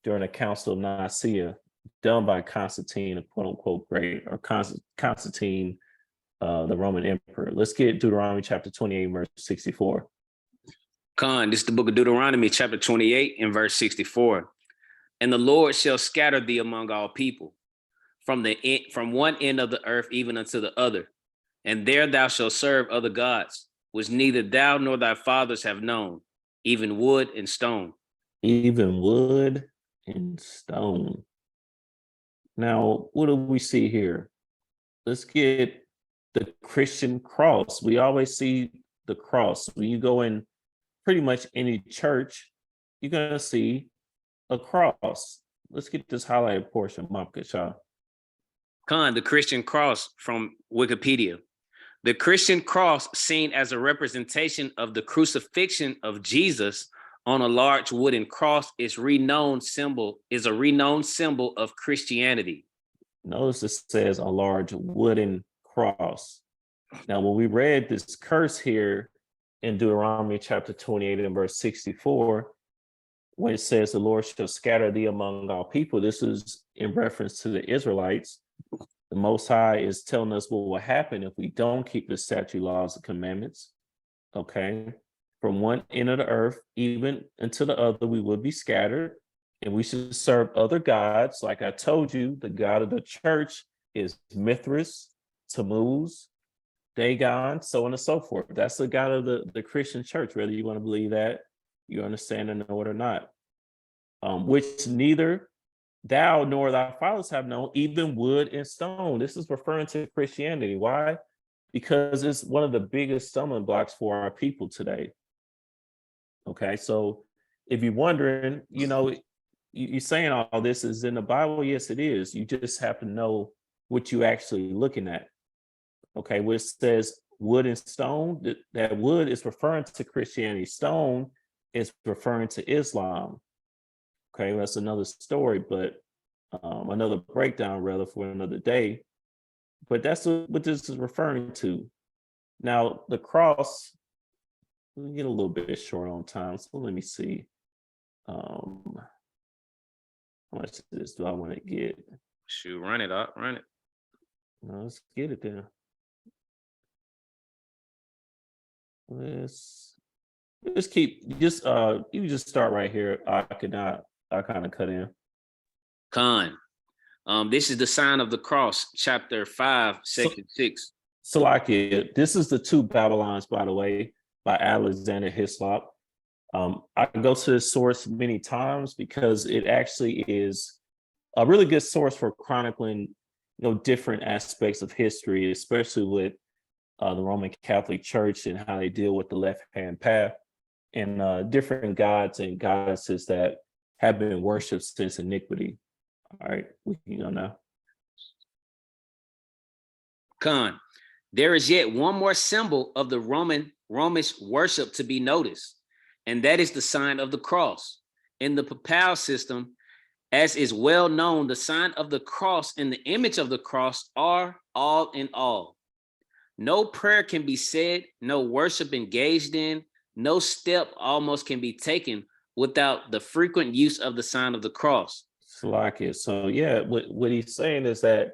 during the Council of Nicaea, done by Constantine, a quote unquote great, or Constantine, the Roman emperor. Let's get Deuteronomy chapter 28, verse 64. This is the book of Deuteronomy, chapter 28, and verse 64. And the Lord shall scatter thee among all people, from one end of the earth even unto the other. And there thou shalt serve other gods, which neither thou nor thy fathers have known, even wood and stone. Even wood and stone. Now, what do we see here? Let's get the Christian cross. We always see the cross. When you go in pretty much any church, you're going to see a cross. Let's get this highlighted portion, Mapka Shah. The Christian cross from Wikipedia. The Christian cross, seen as a representation of the crucifixion of Jesus on a large wooden cross, is a renowned symbol of Christianity. Notice it says a large wooden cross. Now, when we read this curse here in Deuteronomy chapter 28 and verse 64, when it says the Lord shall scatter thee among all people, this is in reference to the Israelites. The Most High is telling us what will happen if we don't keep the statute, laws, and commandments. Okay. From one end of the earth, even unto the other, we will be scattered, and we should serve other gods. Like I told you, the God of the church is Mithras, Tammuz, Dagon, so on and so forth. That's the God of the Christian church, whether you want to believe that, you understand and know it or not. Which neither thou nor thy fathers have known, even wood and stone. This is referring to Christianity. Why? Because it's one of the biggest stumbling blocks for our people today. Okay, so if you're wondering, you're saying all this is in the Bible. Yes, it is. You just have to know what you're actually looking at. Okay, which says wood and stone, that wood is referring to Christianity. Stone is referring to Islam. Okay, that's another story, but another breakdown rather for another day. But that's what this is referring to. Now, the cross, we get a little bit short on time, so let me see. How much of this do I want to get? Shoot, run it up, run it. No, let's get it there. Let's keep you just start right here. I kind of cut in. Con. This is the sign of the cross, chapter 5, section 6. Salakia, this is the two Babylons, by the way, by Alexander Hislop. I go to this source many times because it actually is a really good source for chronicling, different aspects of history, especially with the Roman Catholic Church and how they deal with the left-hand path and different gods and goddesses that have been worshipped since iniquity. All right, we can go now. Con. There is yet one more symbol of the Romish worship to be noticed, and that is the sign of the cross. In the papal system, as is well known, the sign of the cross and the image of the cross are all in all. No prayer can be said, no worship engaged in, no step almost can be taken without the frequent use of the sign of the cross. Salakia. So yeah, what he's saying is that,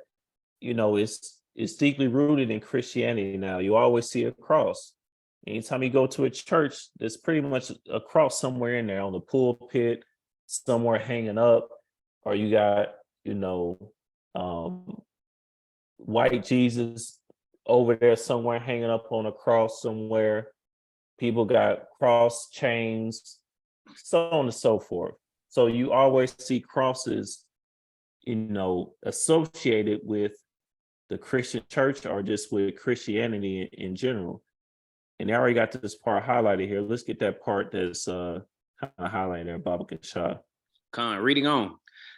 it's deeply rooted in Christianity now. You always see a cross. Anytime you go to a church, there's pretty much a cross somewhere in there on the pulpit, somewhere hanging up, or you got, white Jesus over there somewhere hanging up on a cross somewhere. People got cross chains, so on and so forth. So you always see crosses, associated with the Christian church or just with Christianity in general. And I already got this part highlighted here. Let's get that part that's kind of highlighted there, Baba Kashah. Con, reading on.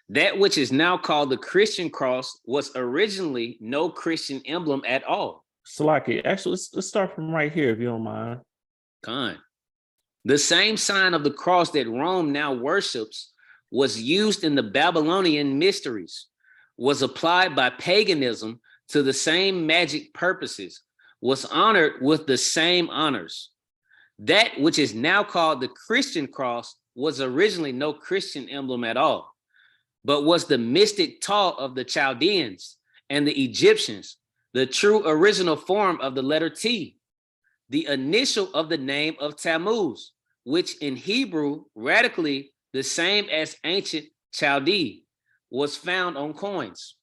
That which is now called the Christian cross was originally no Christian emblem at all. Salaki, actually, let's start from right here, if you don't mind. Con. The same sign of the cross that Rome now worships was used in the Babylonian mysteries, was applied by paganism to the same magic purposes, was honored with the same honors. That which is now called the Christian cross was originally no Christian emblem at all, but was the mystic taught of the Chaldeans and the Egyptians, the true original form of the letter T, the initial of the name of Tammuz, which in Hebrew, radically the same as ancient Chaldee, was found on coins.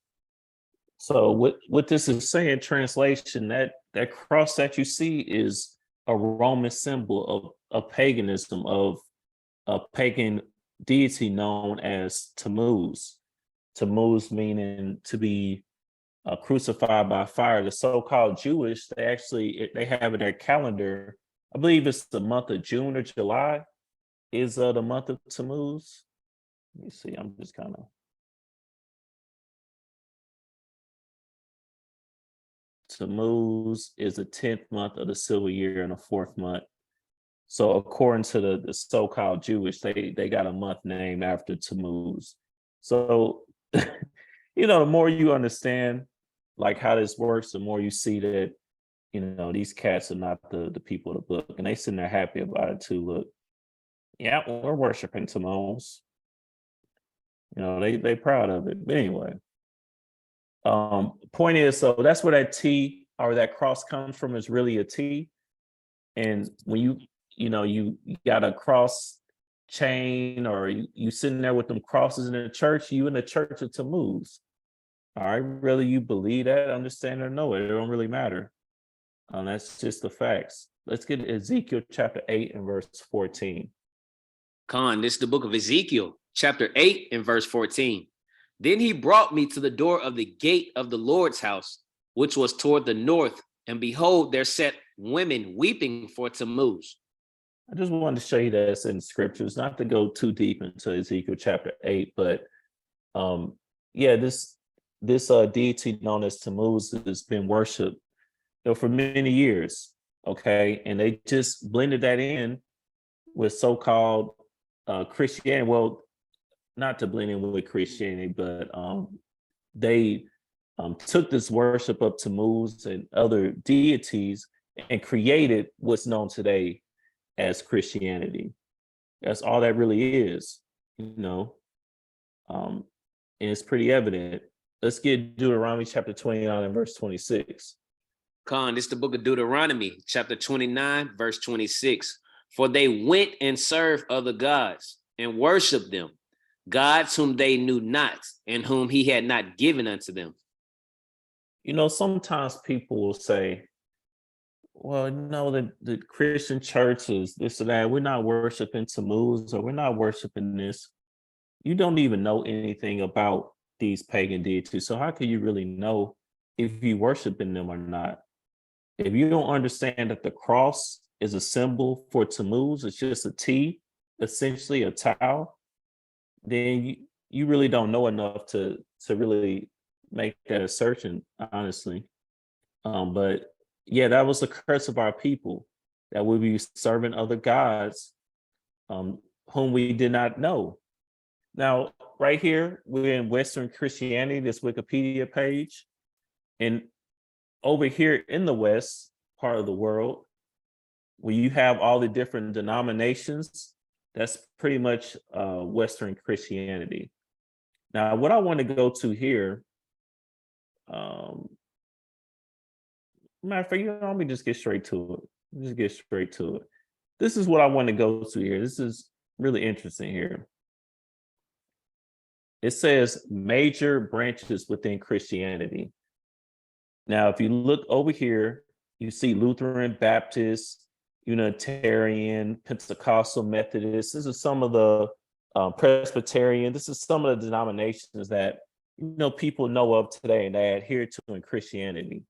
So what this is saying, translation, that cross that you see is a Roman symbol of paganism, of a pagan deity known as Tammuz. Tammuz meaning to be crucified by fire. The so-called Jewish, they have in their calendar, I believe it's the month of June or July is the month of Tammuz. Let me see, I'm just kind of. Tammuz is the 10th month of the civil year and the 4th month. So according to the so-called Jewish, they got a month named after Tammuz. So, the more you understand like how this works, the more you see that, these cats are not the people of the book. And they sitting there happy about it too. Look, yeah, we're worshiping Tammuz. They proud of it. But anyway, point is, so that's where that T or that cross comes from, is really a T. And when you got a cross chain, or you sitting there with them crosses in the church, you in the church of Tammuz. All right, whether you believe that, understand or know it don't really matter. That's just the facts. Let's get Ezekiel chapter 8 and verse 14. This is the book of Ezekiel, chapter 8 and verse 14. Then he brought me to the door of the gate of the Lord's house, which was toward the north, and behold, there sat women weeping for Tammuz. I just wanted to show you that it's in scriptures, not to go too deep into Ezekiel chapter 8, but yeah, this deity known as Tammuz has been worshipped for many years. Okay, and they just blended that in with so-called Christianity. Well, not to blend in with Christianity, but they took this worship of Tammuz and other deities and created what's known today as Christianity. That's all that really is, and it's pretty evident. Let's get Deuteronomy chapter 29 and verse 26. This is the book of Deuteronomy, chapter 29, verse 26. For they went and served other gods and worshiped them, gods whom they knew not and whom he had not given unto them. Sometimes people will say, well, the Christian churches, this or that, we're not worshiping Tammuz, or we're not worshiping this. You don't even know anything about these pagan deities. So how can you really know if you worshiping them or not? If you don't understand that the cross is a symbol for Tammuz, it's just a T, essentially a tau, then you really don't know enough to really make that assertion, honestly. But yeah, that was the curse of our people, that we be serving other gods whom we did not know. Now, right here, we're in Western Christianity, this Wikipedia page. And over here in the West part of the world, where you have all the different denominations, that's pretty much Western Christianity. Now, what I want to go to here, matter of fact, let me just get straight to it. This is what I want to go to here. This is really interesting here. It says major branches within Christianity. Now, if you look over here, you see Lutheran, Baptist, Unitarian, Pentecostal, Methodist. This is some of the Presbyterian. This is some of the denominations that people know of today and they adhere to in Christianity.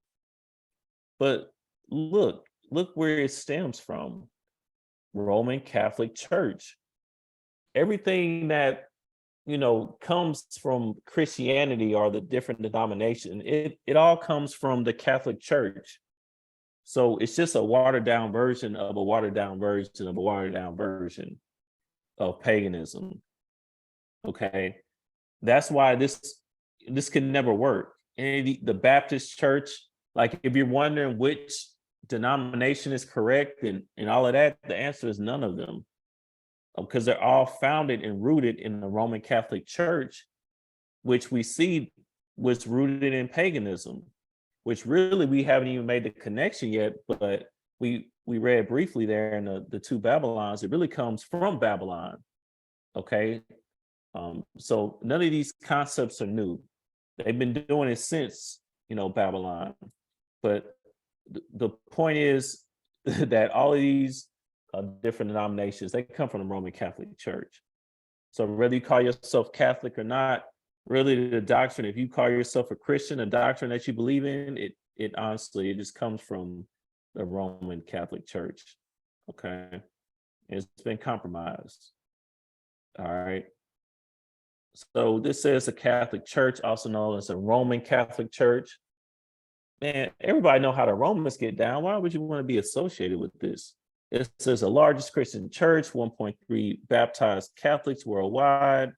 But look where it stems from. Roman Catholic Church. Everything that comes from Christianity or the different denomination, it all comes from the Catholic Church. So it's just a watered down version of a watered down version of a watered down version of paganism. Okay, that's why this can never work. And the Baptist Church, like if you're wondering which denomination is correct and all of that, the answer is none of them, because they're all founded and rooted in the Roman Catholic Church, which we see was rooted in paganism, which really we haven't even made the connection yet, but we read briefly there in the two Babylons. It really comes from Babylon. Okay, so none of these concepts are new. They've been doing it since Babylon. But the point is that all of these different denominations, they come from the Roman Catholic Church. So whether you call yourself Catholic or not, really the doctrine, if you call yourself a Christian, a doctrine that you believe in, it honestly, it just comes from the Roman Catholic Church. Okay. It's been compromised. All right. So this says the Catholic Church, also known as the Roman Catholic Church. Man, everybody know how the Romans get down. Why would you want to be associated with this? It says the largest Christian church, 1.3 baptized Catholics worldwide,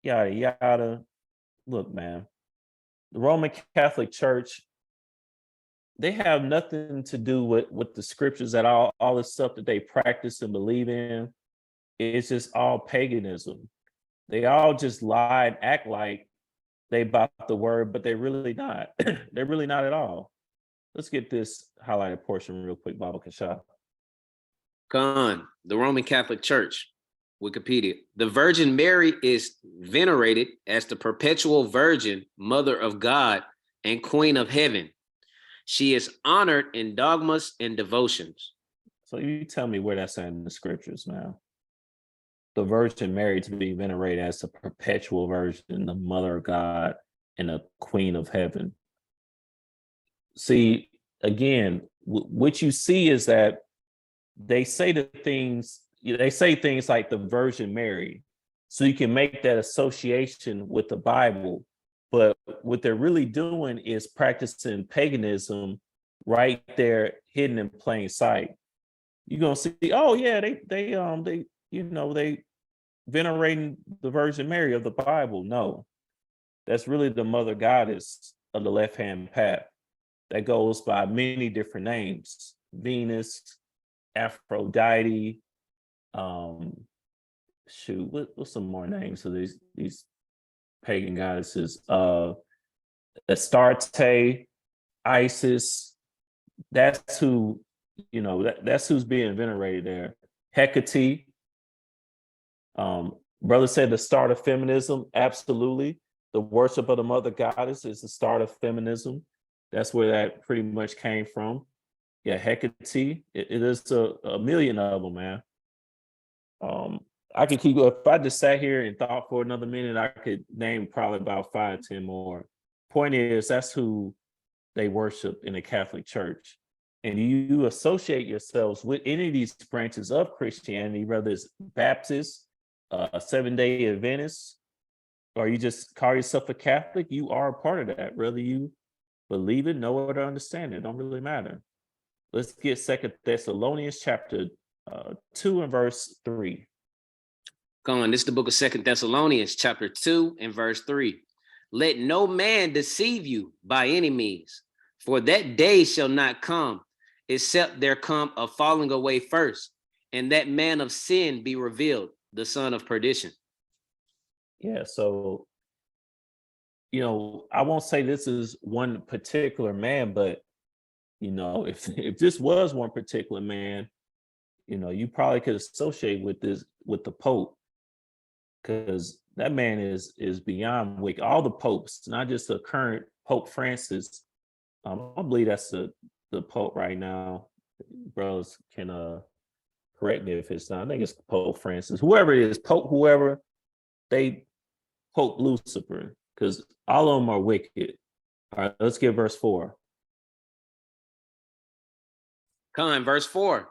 yada, yada. Look, man, the Roman Catholic Church, they have nothing to do with the scriptures at all the stuff that they practice and believe in. It's just all paganism. They all just lie and act like they about the word, but they're really not. They're really not at all. Let's get this highlighted portion real quick, Baba Kasha. The Roman Catholic Church, Wikipedia. The Virgin Mary is venerated as the perpetual Virgin, Mother of God, and Queen of Heaven. She is honored in dogmas and devotions. So you tell me where that's at in the scriptures now. The Virgin Mary to be venerated as the perpetual Virgin, the Mother of God, and the Queen of Heaven. See, again, what you see is that they say things like the Virgin Mary, so you can make that association with the Bible. But what they're really doing is practicing paganism right there, hidden in plain sight. You're gonna see, oh yeah, they venerating the Virgin Mary of the Bible. No, that's really the Mother Goddess of the left-hand path that goes by many different names: Venus, Aphrodite. What's some more names of these pagan goddesses? Astarte, Isis. That's who, that's who's being venerated there. Hecate. Brother said the start of feminism. Absolutely. The worship of the Mother Goddess is the start of feminism. That's where that pretty much came from. Yeah, Hecate. It is a million of them, man. I could keep going. If I just sat here and thought for another minute, I could name probably about 5, 10 more. Point is, that's who they worship in the Catholic Church. And you associate yourselves with any of these branches of Christianity, whether it's Baptist, Seventh-day Adventist, or you just call yourself a Catholic, you are a part of that. Whether you believe it, know it, or understand it, don't really matter. Let's get 2 Thessalonians chapter 2 and verse 3. Come on, this is the book of 2 Thessalonians chapter 2 and verse 3. Let no man deceive you by any means, for that day shall not come, except there come a falling away first, and that man of sin be revealed, the son of perdition. Yeah, so, I won't say this is one particular man, but, if this was one particular man, you probably could associate with the Pope, because that man is beyond wicked. All the popes, not just the current Pope Francis. I believe that's the Pope right now. Brothers can correct me if it's not. I think it's Pope Francis. Whoever it is, Pope, whoever, they Pope Lucifer, because all of them are wicked. All right, let's get verse 4. Come on, verse 4.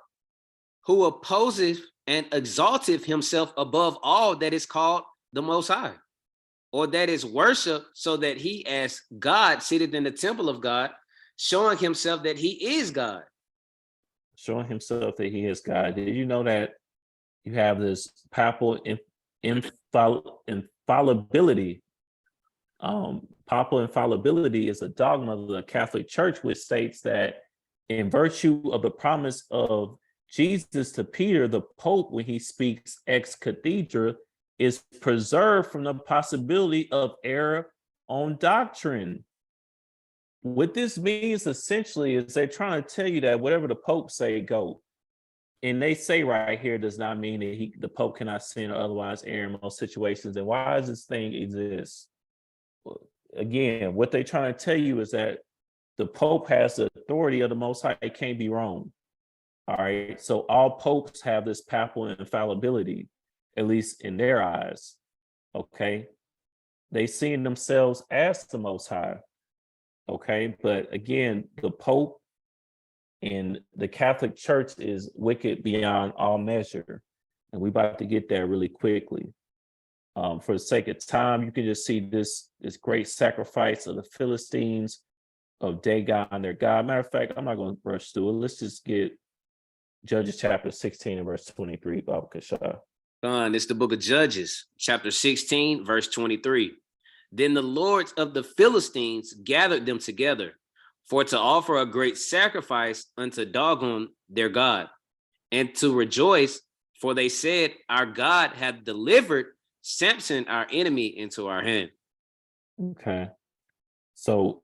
Who opposes and exalteth himself above all that is called the Most High, or that is worshiped, so that he as God sitteth in the temple of God, showing himself that he is God. Showing himself that he is God. Did you know that you have this papal infallibility? Papal infallibility is a dogma of the Catholic Church, which states that in virtue of the promise of Jesus to Peter, the Pope, when he speaks ex cathedra, is preserved from the possibility of error on doctrine. What this means essentially is they're trying to tell you that whatever the Pope say, go. And they say right here does not mean that the Pope cannot sin or otherwise err in most situations. And why does this thing exist? Again, what they're trying to tell you is that the Pope has the authority of the Most High. It can't be wrong. All right. So all popes have this papal infallibility, at least in their eyes. Okay. They see themselves as the Most High. Okay. But again, the Pope and the Catholic Church is wicked beyond all measure. And we're about to get there really quickly. For the sake of time, you can just see this great sacrifice of the Philistines, of Dagon, their God. Matter of fact, I'm not going to rush through it. Let's just get Judges chapter 16 and verse 23, Baba Kasha. It's the book of Judges, chapter 16, verse 23. Then the lords of the Philistines gathered them together for to offer a great sacrifice unto Dagon, their God, and to rejoice, for they said, our God hath delivered Samson, our enemy, into our hand. Okay. So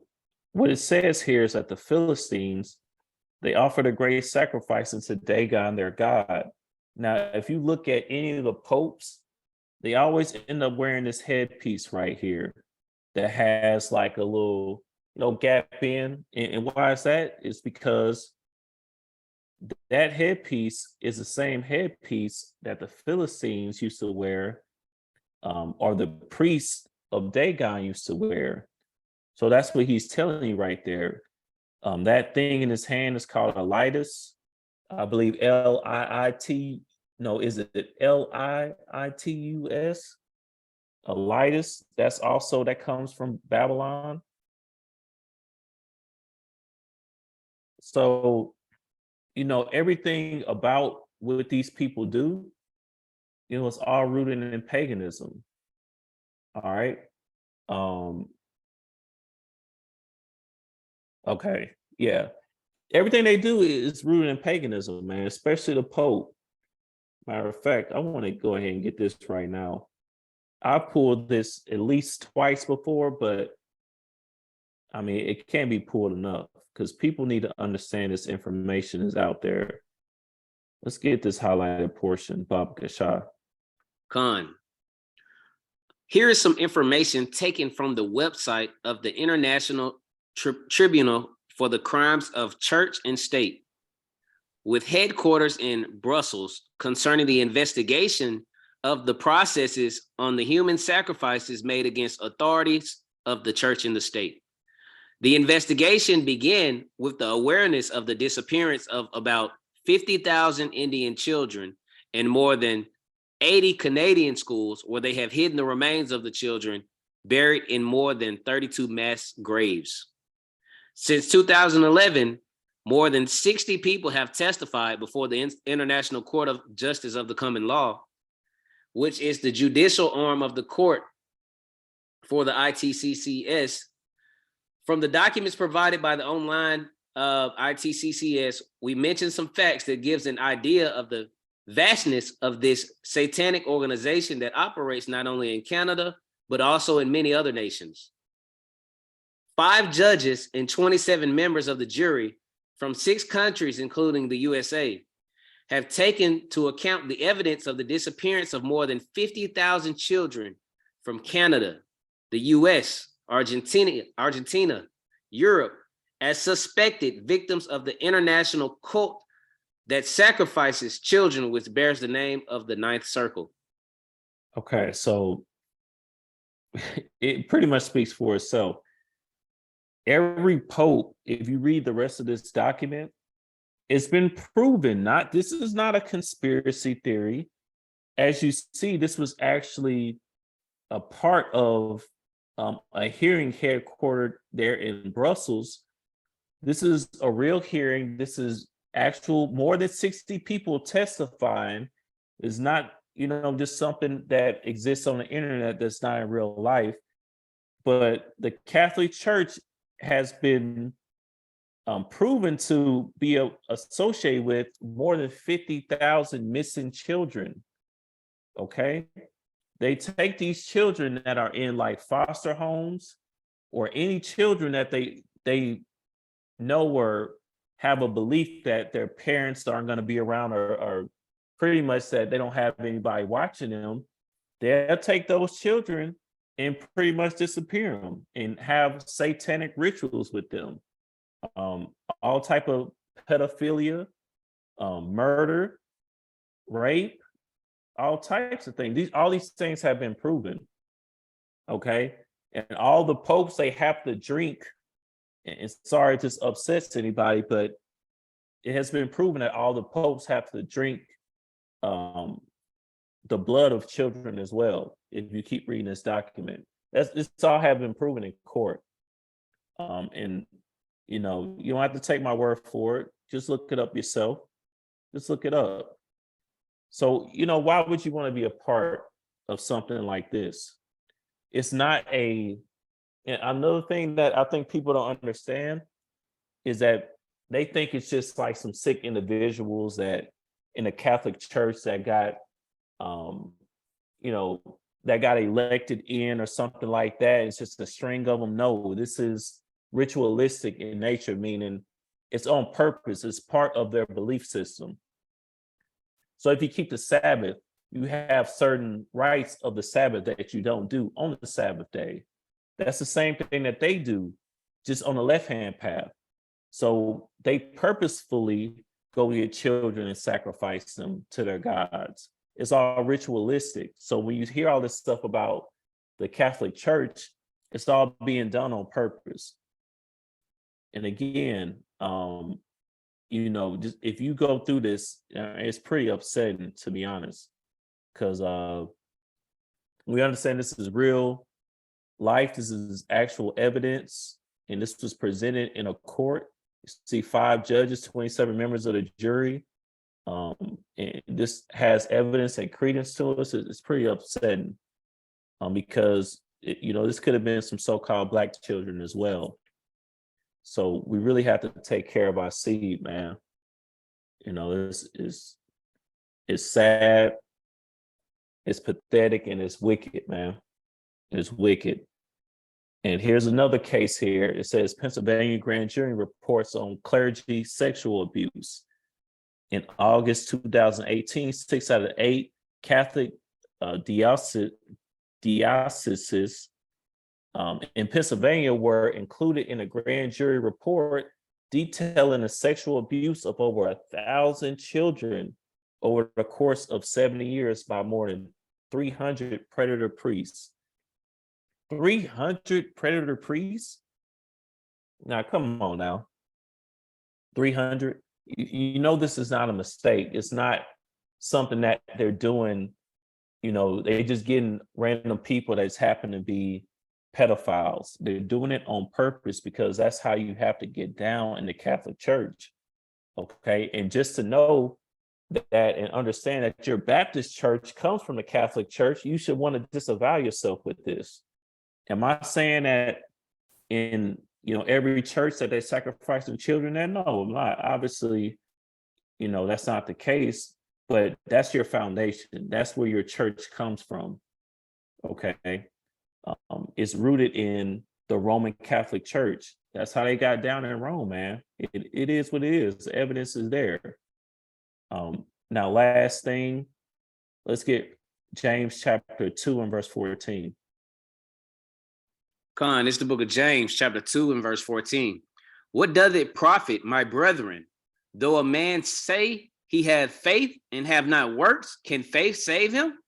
what it says here is that the Philistines, they offered a great sacrifice unto Dagon, their God. Now, if you look at any of the popes, they always end up wearing this headpiece right here that has like a little gap in. And why is that? It's because that headpiece is the same headpiece that the Philistines used to wear, or the priests of Dagon used to wear. So that's what he's telling you right there. That thing in his hand is called a lightus. I believe Liit. No, is it Liitus? A lightus. That comes from Babylon. So, everything about what these people do, it's all rooted in paganism. All right. Okay. Yeah. Everything they do is rooted in paganism, man, especially the Pope. Matter of fact, I want to go ahead and get this right now. I pulled this at least twice before, but I mean, it can't be pulled enough because people need to understand this information is out there. Let's get this highlighted portion, Bob Gashah. Khan. Here is some information taken from the website of the International Tribunal for the Crimes of Church and State, with headquarters in Brussels, concerning the investigation of the processes on the human sacrifices made against authorities of the church and the state. The investigation began with the awareness of the disappearance of about 50,000 Indian children and more than 80 Canadian schools where they have hidden the remains of the children buried in more than 32 mass graves. Since 2011, more than 60 people have testified before the International Court of Justice of the Common Law, which is the judicial arm of the court for the ITCCS. From the documents provided by the online ITCCS, we mentioned some facts that gives an idea of the vastness of this satanic organization that operates not only in Canada, but also in many other nations. 5 judges and 27 members of the jury from 6 countries, including the USA, have taken to account the evidence of the disappearance of more than 50,000 children from Canada, the US, Argentina, Europe, as suspected victims of the international cult that sacrifices children, which bears the name of the Ninth Circle. Okay, so it pretty much speaks for itself. Every pope, if you read the rest of this document, it's been proven, this is not a conspiracy theory. As you see, this was actually a part of a hearing headquartered there in Brussels. This is a real hearing. This is actual, more than 60 people testifying. Is not, just something that exists on the internet that's not in real life. But the Catholic Church has been proven to be associated with more than 50,000 missing children. Okay. They take these children that are in like foster homes or any children that they know or have a belief that their parents aren't going to be around, or pretty much that they don't have anybody watching them. They'll take those children and pretty much disappear them and have satanic rituals with them. All type of pedophilia, murder, rape, all types of things. All these things have been proven. Okay. And all the popes, they have to drink, and sorry if this upsets anybody, but it has been proven that all the popes have to drink the blood of children as well. If you keep reading this document, this all have been proven in court. And you don't have to take my word for it. Just look it up yourself. Just look it up. So, why would you want to be a part of something like this? It's not another thing that I think people don't understand is that they think it's just like some sick individuals that in the Catholic Church that got, that got elected in or something like that. It's just a string of them. No, this is ritualistic in nature, meaning it's on purpose. It's part of their belief system. So if you keep the Sabbath, you have certain rites of the Sabbath that you don't do on the Sabbath day. That's the same thing that they do just on the left-hand path. So they purposefully go get children and sacrifice them to their gods. It's all ritualistic. So when you hear all this stuff about the Catholic Church, it's all being done on purpose. And again, just if you go through this, it's pretty upsetting, to be honest, because we understand this is real life. This is actual evidence, and this was presented in a court. You see 5 judges, 27 members of the jury. And this has evidence and credence to us. It's pretty upsetting because this could have been some so-called Black children as well. So we really have to take care of our seed, man. This is it's sad, it's pathetic, and it's wicked, man. It's wicked. And here's another case here. It says Pennsylvania grand jury reports on clergy sexual abuse. In August 2018, 6 out of 8 Catholic dioceses in Pennsylvania were included in a grand jury report detailing the sexual abuse of over 1,000 children over the course of 70 years by more than 300 predator priests. 300 predator priests? Now, come on now. 300? This is not a mistake. It's not something that they're doing. They just getting random people that's happen to be pedophiles. They're doing it on purpose because that's how you have to get down in the Catholic Church. Okay. And just to know that and understand that your Baptist church comes from the Catholic Church, you should want to disavow yourself with this. Am I saying that in every church that they sacrifice their children at? No, I'm not. Obviously, that's not the case, but that's your foundation. That's where your church comes from. Okay. It's rooted in the Roman Catholic Church. That's how they got down in Rome, man. It is what it is. The evidence is there. Now, last thing, let's get James chapter 2 and verse 14. Con, it's the book of James, chapter 2 and verse 14. What doth it profit, my brethren, though a man say he hath faith and have not works? Can faith save him?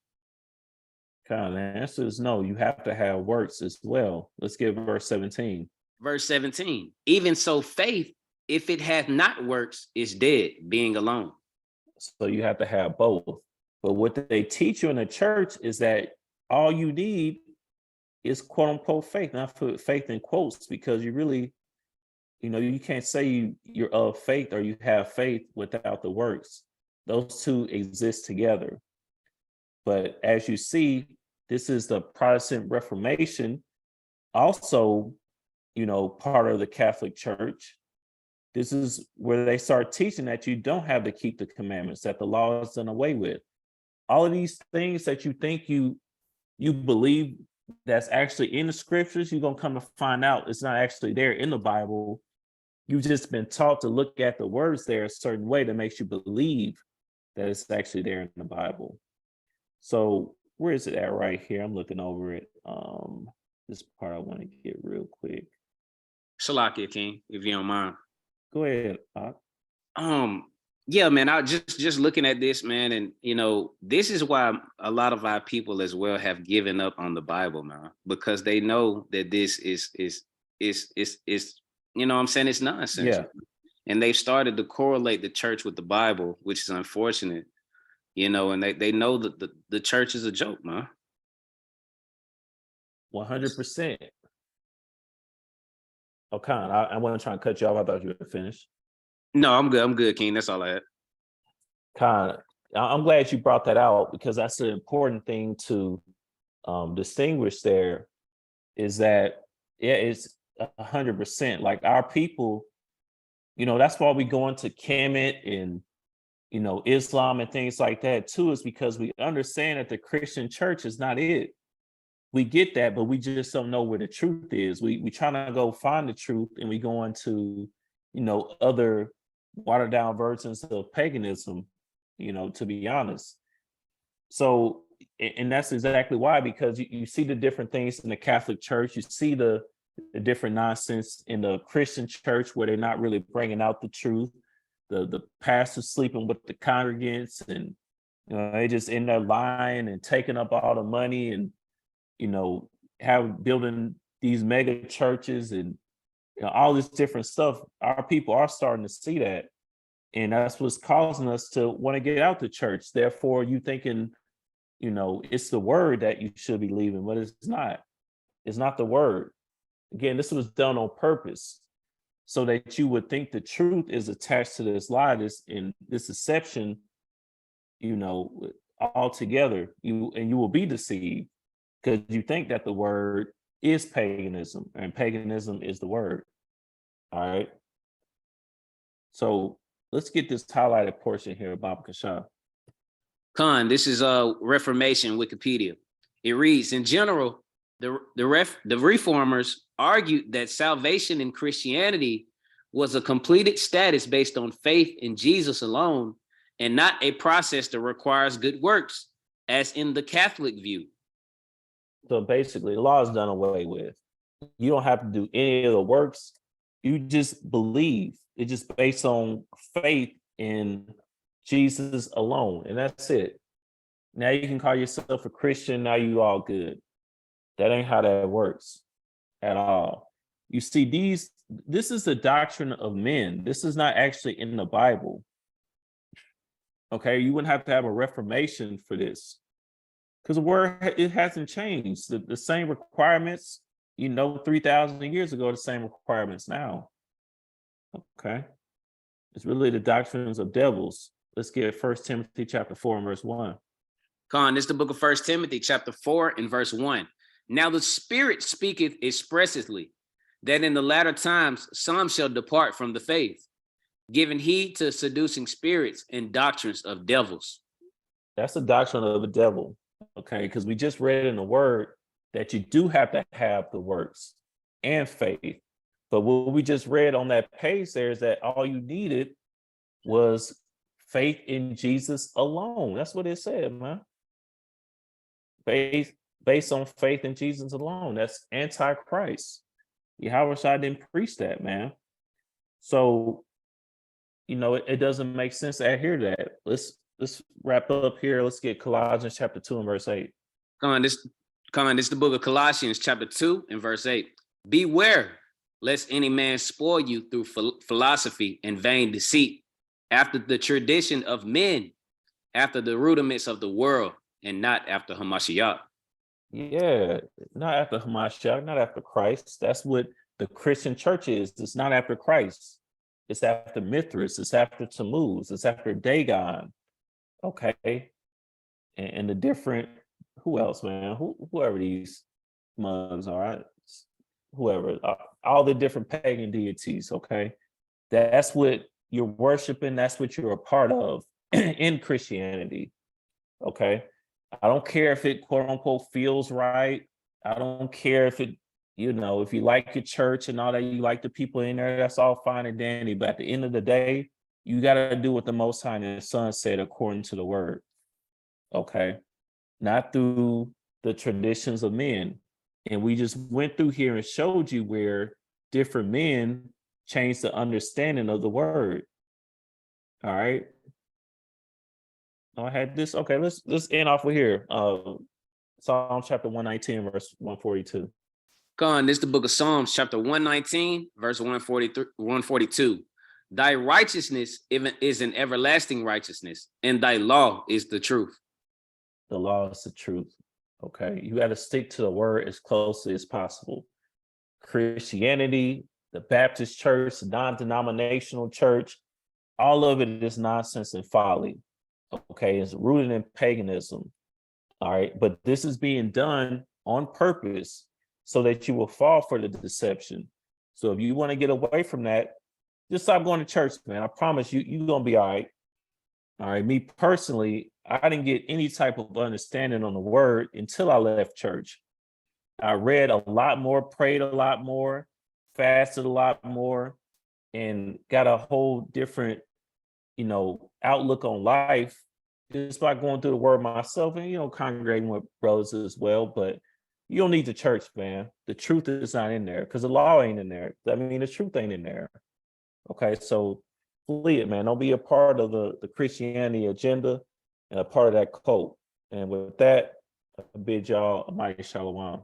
Con, the answer is no. You have to have works as well. Let's get verse 17. Verse 17. Even so, faith, if it hath not works, is dead, being alone. So you have to have both. But what they teach you in the church is that all you need is quote unquote faith. Not put faith in quotes, because you really, you can't say you're of faith or you have faith without the works. Those two exist together. But as you see, this is the Protestant Reformation, also, part of the Catholic Church. This is where they start teaching that you don't have to keep the commandments, that the law is done away with. All of these things that you think you believe that's actually in the scriptures, you're going to come to find out it's not actually there in the Bible. You've just been taught to look at the words there a certain way that makes you believe that it's actually there in the Bible. So where is it at right here? I'm looking over it. This part I want to get real quick. Shalakia, King, if you don't mind. Go ahead. Yeah, man, I just looking at this, man, and this is why a lot of our people as well have given up on the Bible, man, because they know that this is what I'm saying, it's nonsense. Yeah. And they've started to correlate the church with the Bible, which is unfortunate, and they know that the church is a joke, man. 100%. Oh, Con, I wasn't trying to cut you off. I thought you were finished. No, I'm good, King. That's all I had. Con, I'm glad you brought that out, because that's the important thing to distinguish there, is that, it's 100%. Like our people, that's why we go into Kemet and, Islam and things like that too, is because we understand that the Christian church is not it. We get that, but we just don't know where the truth is. We trying to go find the truth, and we go into, other watered down versions of paganism, to be honest. So, and that's exactly why, because you see the different things in the Catholic Church. You see the the different nonsense in the Christian church where they're not really bringing out the truth. The pastors sleeping with the congregants, and they just in there lying and taking up all the money, and building these mega churches, and all this different stuff. Our people are starting to see that, and that's what's causing us to want to get out the church. Therefore, you thinking, it's the word that you should be leaving, but it's not. It's not the word. Again, this was done on purpose so that you would think the truth is attached to this lie, this deception, altogether. You will be deceived because you think that the word is paganism, and paganism is the word. All right. So let's get this highlighted portion here, Bob Kashan. Khan, this is Reformation Wikipedia. It reads, in general, the reformers argued that salvation in Christianity was a completed status based on faith in Jesus alone, and not a process that requires good works, as in the Catholic view. So basically, the law is done away with. You don't have to do any of the works. You just believe. It's just based on faith in Jesus alone, and that's it. Now you can call yourself a Christian. Now you all good. That ain't how that works at all. You see, this is the doctrine of men. This is not actually in the Bible. Okay, you wouldn't have to have a reformation for this, because the word, it hasn't changed. The same requirements, 3,000 years ago, the same requirements now. Okay, it's really the doctrines of devils. Let's get 1 Timothy chapter 4 and verse 1. Khan, this is the book of 1 Timothy chapter 4 and verse 1. Now the Spirit speaketh expressly that in the latter times some shall depart from the faith, giving heed to seducing spirits and doctrines of devils. That's the doctrine of the devil, okay? Because we just read in the word that you do have to have the works and faith. But what we just read on that page there is that all you needed was faith in Jesus alone. That's what it said, man. Based on faith in Jesus alone. That's antichrist. Yahweh Shai didn't preach that, man. So, it doesn't make sense to adhere to that. Let's wrap up here. Let's get Colossians chapter 2 and verse 8. This is the book of Colossians chapter 2 and verse 8. Beware, lest any man spoil you through philosophy and vain deceit, after the tradition of men, after the rudiments of the world, and not after Hamashiach. Yeah, not after Hamashiach, not after Christ. That's what the Christian church is. It's not after Christ. It's after Mithras. It's after Tammuz. It's after Dagon. Okay. And the different, who else, man? Whoever these mugs are, whoever, all the different pagan deities, okay? That's what you're worshiping. That's what you're a part of in Christianity, okay? I don't care if it quote unquote feels right. I don't care if it, if you like your church and all that, you like the people in there, that's all fine and dandy. But at the end of the day, you got to do what the Most High and His Son said according to the word. Okay. Not through the traditions of men. And we just went through here and showed you where different men changed the understanding of the word. All right. I had this. Okay, let's end off with here. Psalm chapter 119, verse 142. Khan, this is the book of Psalms, chapter 119, verse 142. Thy righteousness is an everlasting righteousness, and thy law is the truth. The law is the truth. Okay, you got to stick to the word as closely as possible. Christianity, the Baptist church, the non-denominational church, all of it is nonsense and folly. Okay, it's rooted in paganism. All right, but this is being done on purpose so that you will fall for the deception. So if you want to get away from that, just stop going to church, man. I promise you're gonna be all right. All right, me personally, I didn't get any type of understanding on the word until I left church. I read a lot more, prayed a lot more, fasted a lot more, and got a whole different outlook on life just by going through the word myself and, congregating with brothers as well. But You don't need the church, man. The truth is not in there because the law ain't in there. I mean, the truth ain't in there. Okay, so flee it, man. Don't be a part of the Christianity agenda and a part of that cult. And with that, I bid y'all a mighty shalom.